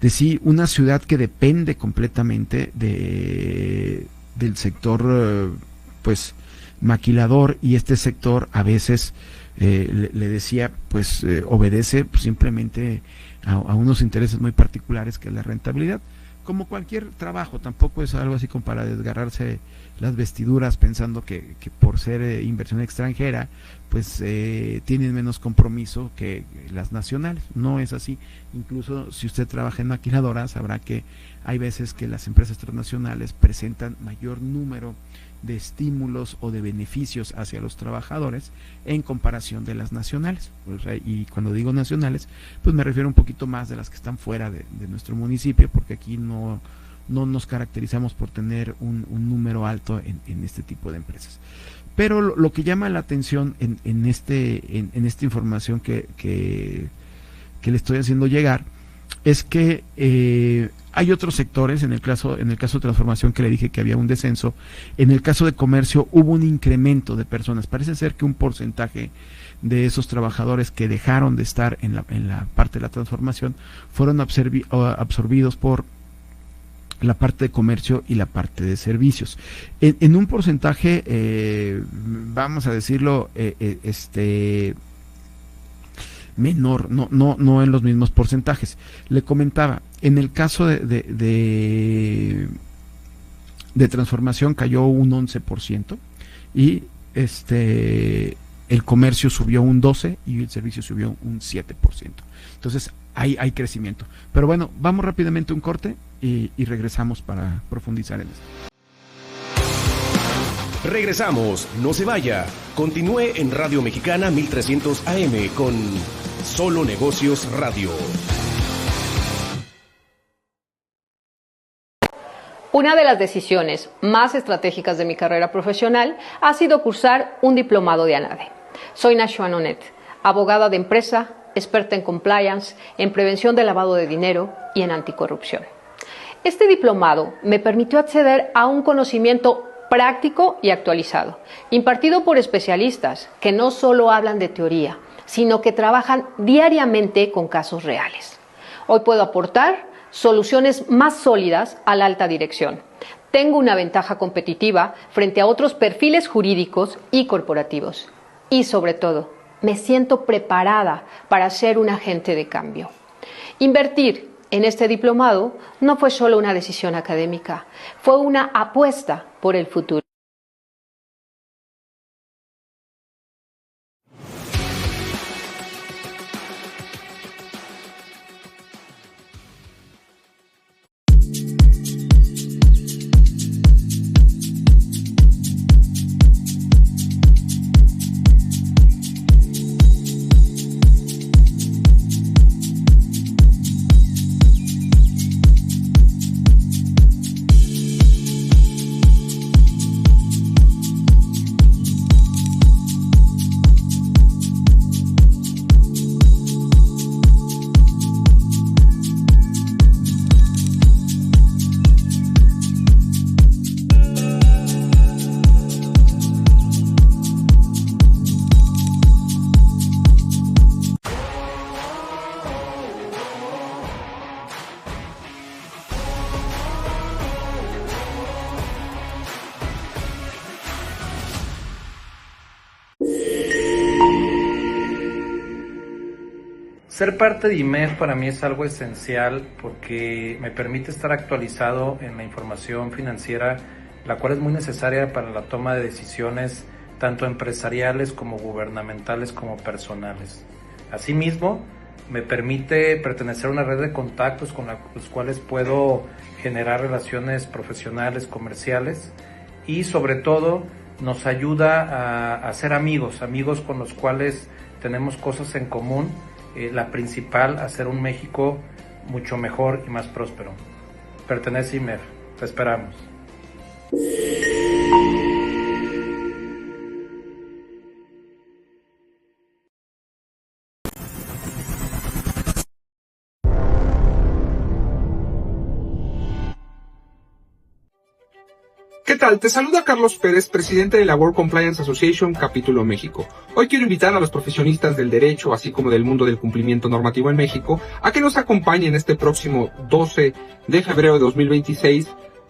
sí, una ciudad que depende completamente del sector pues maquilador, y este sector a veces le decía, pues obedece simplemente a unos intereses muy particulares, que es la rentabilidad, como cualquier trabajo. Tampoco es algo así como para desgarrarse las vestiduras pensando que por ser inversión extranjera pues tienen menos compromiso que las nacionales. No es así. Incluso si usted trabaja en maquiladoras, sabrá que hay veces que las empresas transnacionales presentan mayor número de estímulos o de beneficios hacia los trabajadores en comparación de las nacionales. Y cuando digo nacionales, pues me refiero un poquito más de las que están fuera de nuestro municipio, porque aquí no nos caracterizamos por tener un número alto en este tipo de empresas. Pero lo que llama la atención en esta información que le estoy haciendo llegar es que hay otros sectores, en el caso de transformación que le dije que había un descenso, en el caso de comercio hubo un incremento de personas. Parece ser que un porcentaje de esos trabajadores que dejaron de estar en la parte de la transformación fueron absorbidos por la parte de comercio y la parte de servicios. En un porcentaje, vamos a decirlo, menor, no en los mismos porcentajes. Le comentaba, en el caso de transformación cayó un 11% y el comercio subió un 12% y el servicio subió un 7%. Entonces hay crecimiento. Pero bueno, vamos rápidamente a un corte y regresamos para profundizar en esto. Regresamos, no se vaya. Continúe en Radio Mexicana 1300 AM con Solo Negocios Radio. Una de las decisiones más estratégicas de mi carrera profesional ha sido cursar un diplomado de ANADE. Soy Nashua Nonet, abogada de empresa, experta en compliance, en prevención de lavado de dinero y en anticorrupción. Este diplomado me permitió acceder a un conocimiento práctico y actualizado, impartido por especialistas que no solo hablan de teoría, sino que trabajan diariamente con casos reales. Hoy puedo aportar soluciones más sólidas a la alta dirección. Tengo una ventaja competitiva frente a otros perfiles jurídicos y corporativos. Y sobre todo, me siento preparada para ser un agente de cambio. Invertir en este diplomado no fue solo una decisión académica, fue una apuesta por el futuro. Ser parte de IMEF para mí es algo esencial porque me permite estar actualizado en la información financiera, la cual es muy necesaria para la toma de decisiones tanto empresariales como gubernamentales como personales. Asimismo, me permite pertenecer a una red de contactos con los cuales puedo generar relaciones profesionales, comerciales y sobre todo nos ayuda a ser amigos con los cuales tenemos cosas en común. La principal, hacer un México mucho mejor y más próspero. Pertenece a IMEF. Te esperamos. ¿Qué tal? Te saluda Carlos Pérez, presidente de la World Compliance Association, Capítulo México. Hoy quiero invitar a los profesionistas del derecho, así como del mundo del cumplimiento normativo en México, a que nos acompañen este próximo 12 de febrero de 2026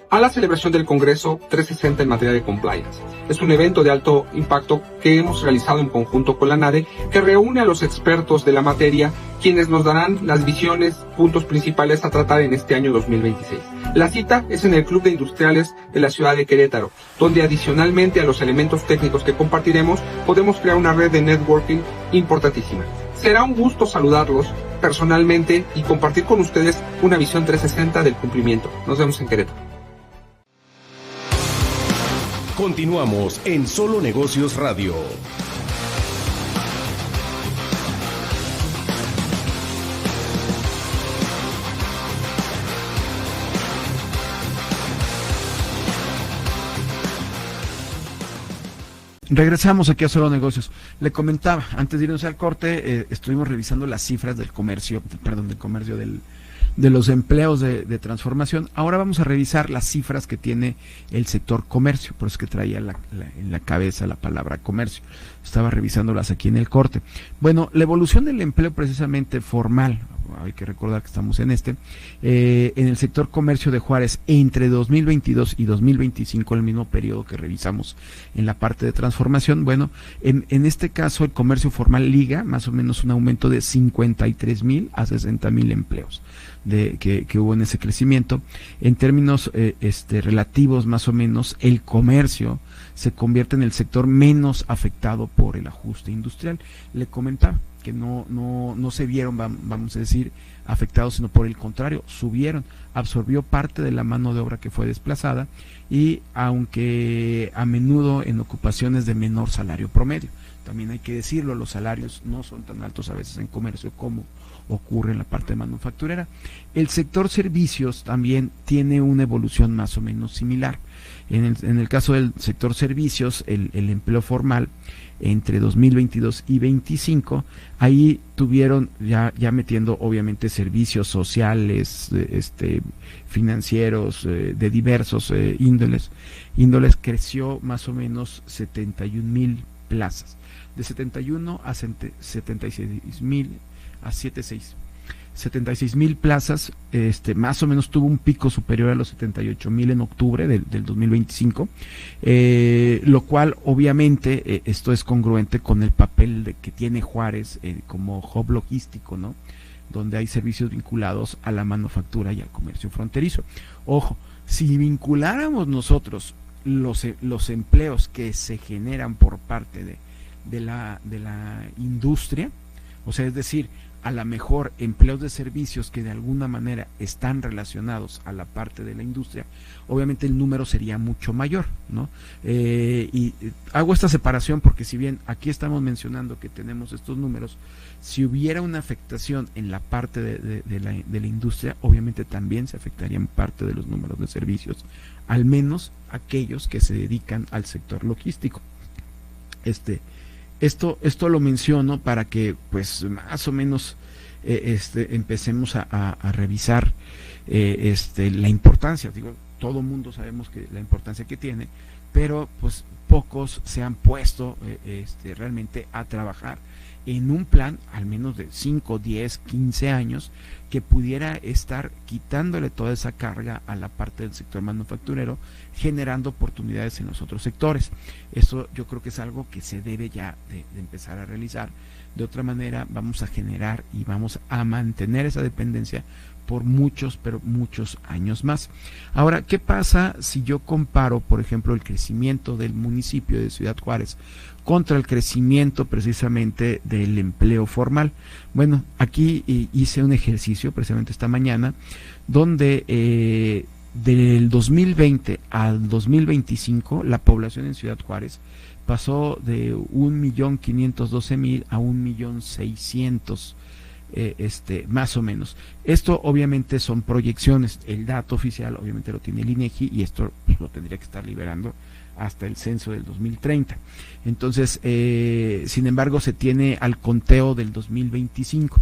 a la celebración del Congreso 360 en materia de compliance. Es un evento de alto impacto que hemos realizado en conjunto con la ANADE, que reúne a los expertos de la materia, quienes nos darán las visiones, puntos principales a tratar en este año 2026. La cita es en el Club de Industriales de la ciudad de Querétaro, donde adicionalmente a los elementos técnicos que compartiremos, podemos crear una red de networking importantísima. Será un gusto saludarlos personalmente y compartir con ustedes una visión 360 del cumplimiento. Nos vemos en Querétaro. Continuamos en Solo Negocios Radio. Regresamos aquí a Solo Negocios. Le comentaba, antes de irnos al corte, estuvimos revisando las cifras del comercio, de los empleos de transformación. Ahora vamos a revisar las cifras que tiene el sector comercio, por eso que traía en la cabeza la palabra comercio. Estaba revisándolas aquí en el corte. Bueno, la evolución del empleo precisamente formal, hay que recordar que estamos en el sector comercio de Juárez entre 2022 y 2025, el mismo periodo que revisamos en la parte de transformación. Bueno, en este caso el comercio formal liga más o menos un aumento de 53,000 a 60,000 empleos que hubo en ese crecimiento. En términos relativos, más o menos, el comercio se convierte en el sector menos afectado por el ajuste industrial. Le comentaba que no se vieron, vamos a decir, afectados, sino por el contrario, subieron, absorbió parte de la mano de obra que fue desplazada, y aunque a menudo en ocupaciones de menor salario promedio. También hay que decirlo, los salarios no son tan altos a veces en comercio como ocurre en la parte manufacturera. El sector servicios también tiene una evolución más o menos similar. En el caso del sector servicios, el empleo formal entre 2022 y 25, ahí tuvieron, ya metiendo obviamente servicios sociales, financieros, de diversos índoles, creció más o menos 71,000 plazas, de 71 a 76,000 a 76,000 plazas, más o menos tuvo un pico superior a los 78,000 en octubre del 2025, lo cual obviamente esto es congruente con el papel que tiene Juárez como hub logístico, ¿no? Donde hay servicios vinculados a la manufactura y al comercio fronterizo. Ojo, si vinculáramos nosotros los empleos que se generan por parte de la industria, o sea, es decir, a lo mejor empleos de servicios que de alguna manera están relacionados a la parte de la industria, obviamente el número sería mucho mayor, ¿no? Y hago esta separación porque si bien aquí estamos mencionando que tenemos estos números, si hubiera una afectación en la parte de la industria, obviamente también se afectarían parte de los números de servicios, al menos aquellos que se dedican al sector logístico. Esto lo menciono para que pues más o menos empecemos a revisar la importancia. Digo, todo mundo sabemos que la importancia que tiene, pero pues pocos se han puesto realmente a trabajar en un plan al menos de 5, 10, 15 años que pudiera estar quitándole toda esa carga a la parte del sector manufacturero, generando oportunidades en los otros sectores. Eso yo creo que es algo que se debe ya de empezar a realizar. De otra manera vamos a generar y vamos a mantener esa dependencia por muchos, pero muchos años más. Ahora, ¿qué pasa si yo comparo, por ejemplo, el crecimiento del municipio de Ciudad Juárez contra el crecimiento precisamente del empleo formal? Bueno, aquí hice un ejercicio precisamente esta mañana donde del 2020 al 2025 la población en Ciudad Juárez pasó de 1,512,000 a 1,600,000, más o menos. Esto obviamente son proyecciones, el dato oficial obviamente lo tiene el INEGI y esto pues, lo tendría que estar liberando hasta el censo del 2030. Entonces, sin embargo, se tiene al conteo del 2025.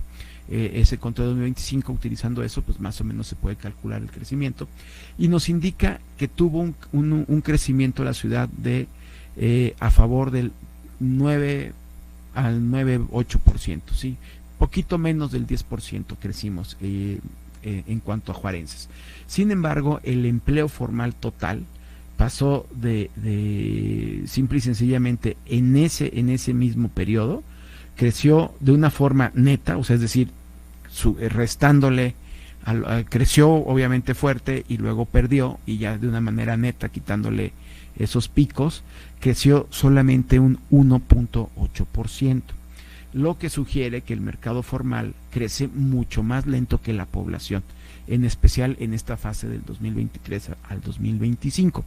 Ese conteo de 2025, utilizando eso, pues más o menos se puede calcular el crecimiento y nos indica que tuvo un crecimiento la ciudad de a favor del 9 al 9,8%, ¿sí? Poquito menos del 10% crecimos en cuanto a juarenses. Sin embargo, el empleo formal total pasó de simple y sencillamente en ese mismo periodo, creció de una forma neta, o sea, es decir, restándole, creció obviamente fuerte y luego perdió, y ya de una manera neta, quitándole esos picos, creció solamente un 1,8%. lo que sugiere que el mercado formal crece mucho más lento que la población, en especial en esta fase del 2023 al 2025,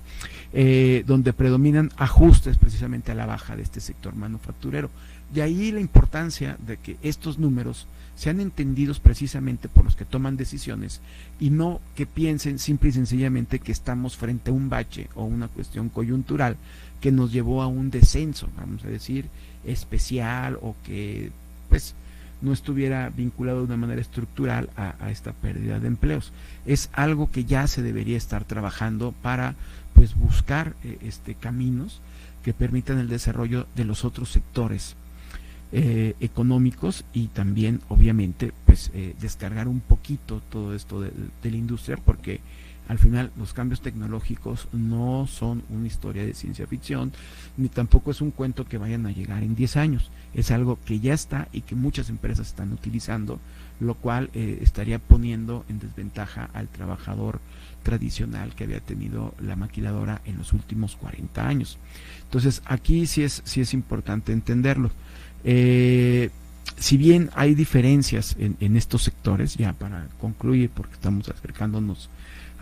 donde predominan ajustes precisamente a la baja de este sector manufacturero. De ahí la importancia de que estos números sean entendidos precisamente por los que toman decisiones y no que piensen simple y sencillamente que estamos frente a un bache o una cuestión coyuntural que nos llevó a un descenso, vamos a decir, especial, o que pues no estuviera vinculado de una manera estructural a esta pérdida de empleos. Es algo que ya se debería estar trabajando para pues buscar caminos que permitan el desarrollo de los otros sectores económicos, y también obviamente pues descargar un poquito todo esto de la industria, porque al final los cambios tecnológicos no son una historia de ciencia ficción, ni tampoco es un cuento que vayan a llegar en 10 años, es algo que ya está y que muchas empresas están utilizando, lo cual estaría poniendo en desventaja al trabajador tradicional que había tenido la maquiladora en los últimos 40 años. Entonces aquí sí es importante entenderlo. Si bien hay diferencias en estos sectores, ya para concluir, porque estamos acercándonos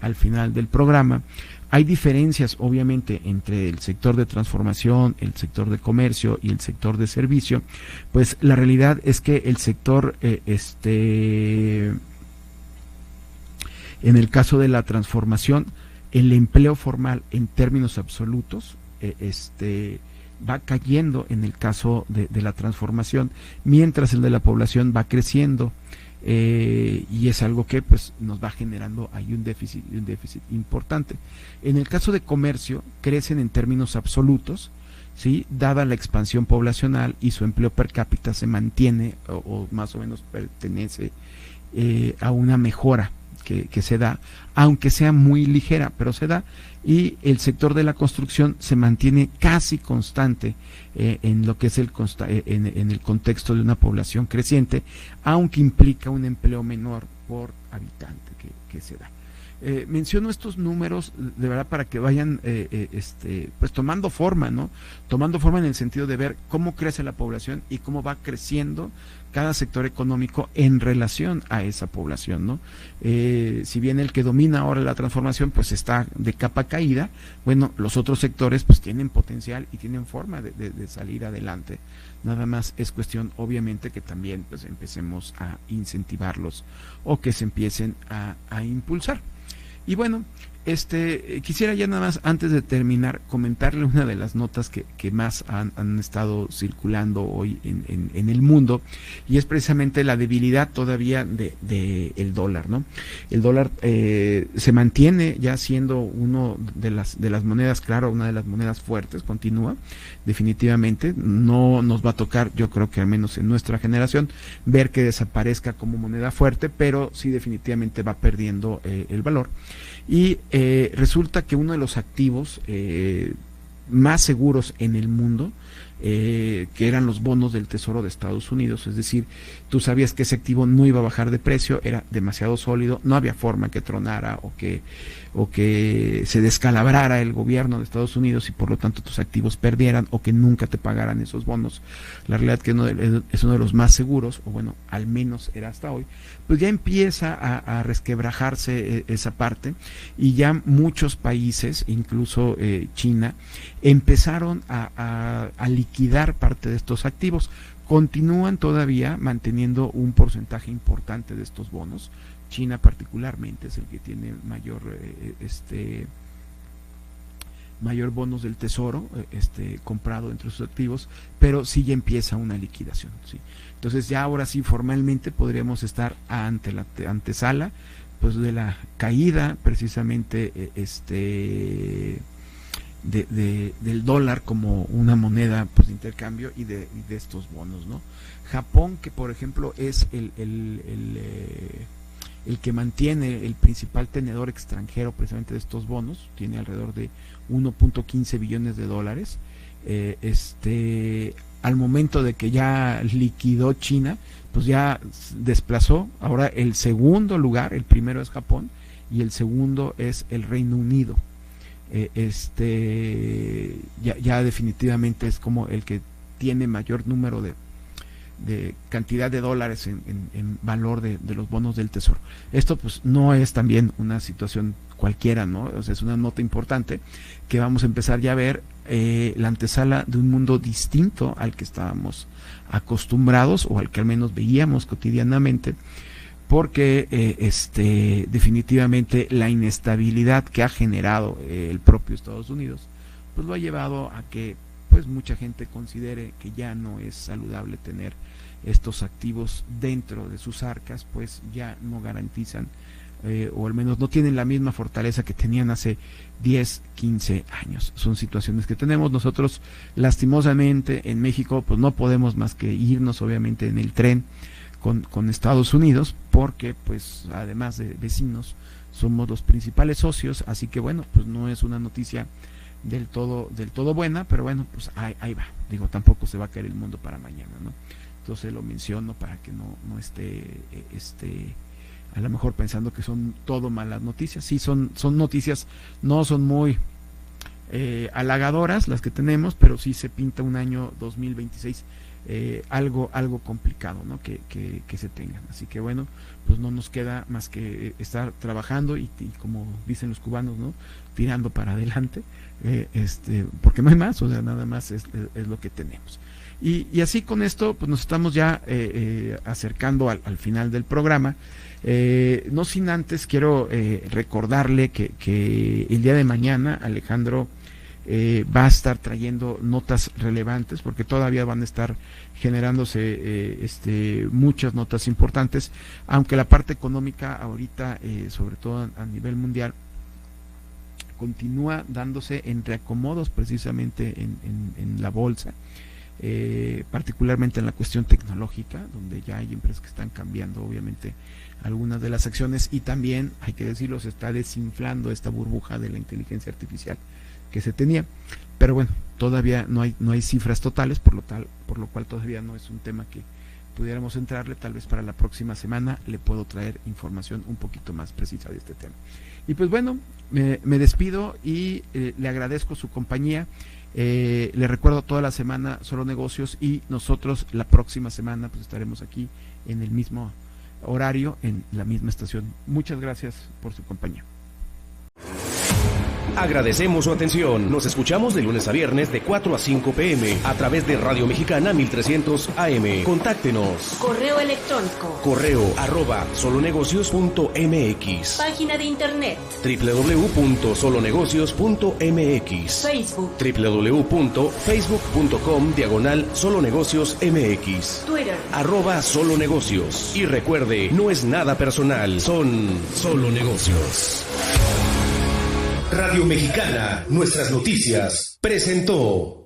al final del programa, hay diferencias obviamente entre el sector de transformación, el sector de comercio y el sector de servicio. Pues la realidad es que el sector, en el caso de la transformación, el empleo formal en términos absolutos, va cayendo en el caso de la transformación, mientras el de la población va creciendo, y es algo que pues nos va generando ahí un déficit importante. En el caso de comercio, crecen en términos absolutos, ¿sí?, dada la expansión poblacional, y su empleo per cápita se mantiene o más o menos pertenece a una mejora que se da, aunque sea muy ligera, pero se da. Y el sector de la construcción se mantiene casi constante en lo que es en el contexto de una población creciente, aunque implica un empleo menor por habitante que se da. Menciono estos números de verdad para que vayan pues tomando forma, ¿no? Tomando forma en el sentido de ver cómo crece la población y cómo va creciendo cada sector económico en relación a esa población, ¿no? Si bien el que domina ahora la transformación pues está de capa caída, bueno, los otros sectores pues tienen potencial y tienen forma de salir adelante. Nada más es cuestión obviamente que también pues empecemos a incentivarlos o que se empiecen a impulsar. Y bueno, quisiera ya nada más, antes de terminar, comentarle una de las notas que más han estado circulando hoy en el mundo, y es precisamente la debilidad todavía del dólar, ¿no? El dólar se mantiene ya siendo uno de las monedas, claro, una de las monedas fuertes, continúa, definitivamente. No nos va a tocar, yo creo que al menos en nuestra generación, ver que desaparezca como moneda fuerte, pero sí definitivamente va perdiendo el valor. Y resulta que uno de los activos más seguros en el mundo, que eran los bonos del Tesoro de Estados Unidos, es decir, tú sabías que ese activo no iba a bajar de precio, era demasiado sólido, no había forma que tronara o que se descalabrara el gobierno de Estados Unidos y por lo tanto tus activos perdieran o que nunca te pagaran esos bonos. La realidad es que es uno de los más seguros, o bueno, al menos era hasta hoy. Pues ya empieza a resquebrajarse esa parte, y ya muchos países, incluso China, empezaron a liquidar parte de estos activos. Continúan todavía manteniendo un porcentaje importante de estos bonos. China particularmente es el que tiene mayor bonos del tesoro comprado entre sus activos, pero sí ya empieza una liquidación, ¿sí? Entonces ya ahora sí formalmente podríamos estar ante la antesala pues de la caída precisamente del dólar como una moneda pues de intercambio y de estos bonos, ¿no? Japón, que por ejemplo es el que mantiene el principal tenedor extranjero precisamente de estos bonos, tiene alrededor de 1.15 billones de dólares. Al momento de que ya liquidó China, pues ya desplazó. Ahora el segundo lugar, el primero es Japón y el segundo es el Reino Unido. Ya definitivamente es como el que tiene mayor número cantidad de dólares en valor de los bonos del Tesoro. Esto pues no es también una situación cualquiera, ¿no? O sea, es una nota importante que vamos a empezar ya a ver la antesala de un mundo distinto al que estábamos acostumbrados o al que al menos veíamos cotidianamente, porque definitivamente la inestabilidad que ha generado el propio Estados Unidos pues lo ha llevado a que pues mucha gente considere que ya no es saludable tener estos activos dentro de sus arcas, pues ya no garantizan o al menos no tienen la misma fortaleza que tenían hace 10, 15 años. Son situaciones que tenemos nosotros lastimosamente en México, pues no podemos más que irnos obviamente en el tren con Estados Unidos, porque pues además de vecinos somos los principales socios, así que bueno, pues no es una noticia del todo buena, pero bueno, pues ahí va. Digo, tampoco se va a caer el mundo para mañana, ¿no? Entonces lo menciono para que no esté a lo mejor pensando que son todo malas noticias. Sí, son noticias, no son muy halagadoras las que tenemos, pero sí se pinta un año 2026 algo complicado, ¿no? Que se tengan. Así que bueno, pues no nos queda más que estar trabajando y como dicen los cubanos, ¿no? Tirando para adelante, porque no hay más, o sea, nada más es lo que tenemos. Y así con esto, pues nos estamos ya acercando al final del programa. No sin antes quiero recordarle que el día de mañana Alejandro va a estar trayendo notas relevantes, porque todavía van a estar generándose muchas notas importantes, aunque la parte económica ahorita, sobre todo a nivel mundial, continúa dándose entre acomodos precisamente en la bolsa, particularmente en la cuestión tecnológica, donde ya hay empresas que están cambiando obviamente algunas de las acciones, y también, hay que decirlo, se está desinflando esta burbuja de la inteligencia artificial que se tenía, pero bueno, todavía no hay cifras totales, por lo cual todavía no es un tema que pudiéramos entrarle. Tal vez para la próxima semana le puedo traer información un poquito más precisa de este tema. Y pues bueno, me despido y le agradezco su compañía. Le recuerdo toda la semana Solo Negocios, y nosotros la próxima semana pues estaremos aquí en el mismo horario, en la misma estación. Muchas gracias por su compañía. Agradecemos su atención. Nos escuchamos de lunes a viernes de 4 a 5 p.m. a través de Radio Mexicana 1300 AM. Contáctenos. Correo electrónico. correo@solonegocios.mx. Página de internet. www.solonegocios.mx. Facebook. www.facebook.com/solonegociosmx. Twitter. @solonegocios. Y recuerde, no es nada personal, son solo negocios. Radio Mexicana, nuestras noticias, presentó.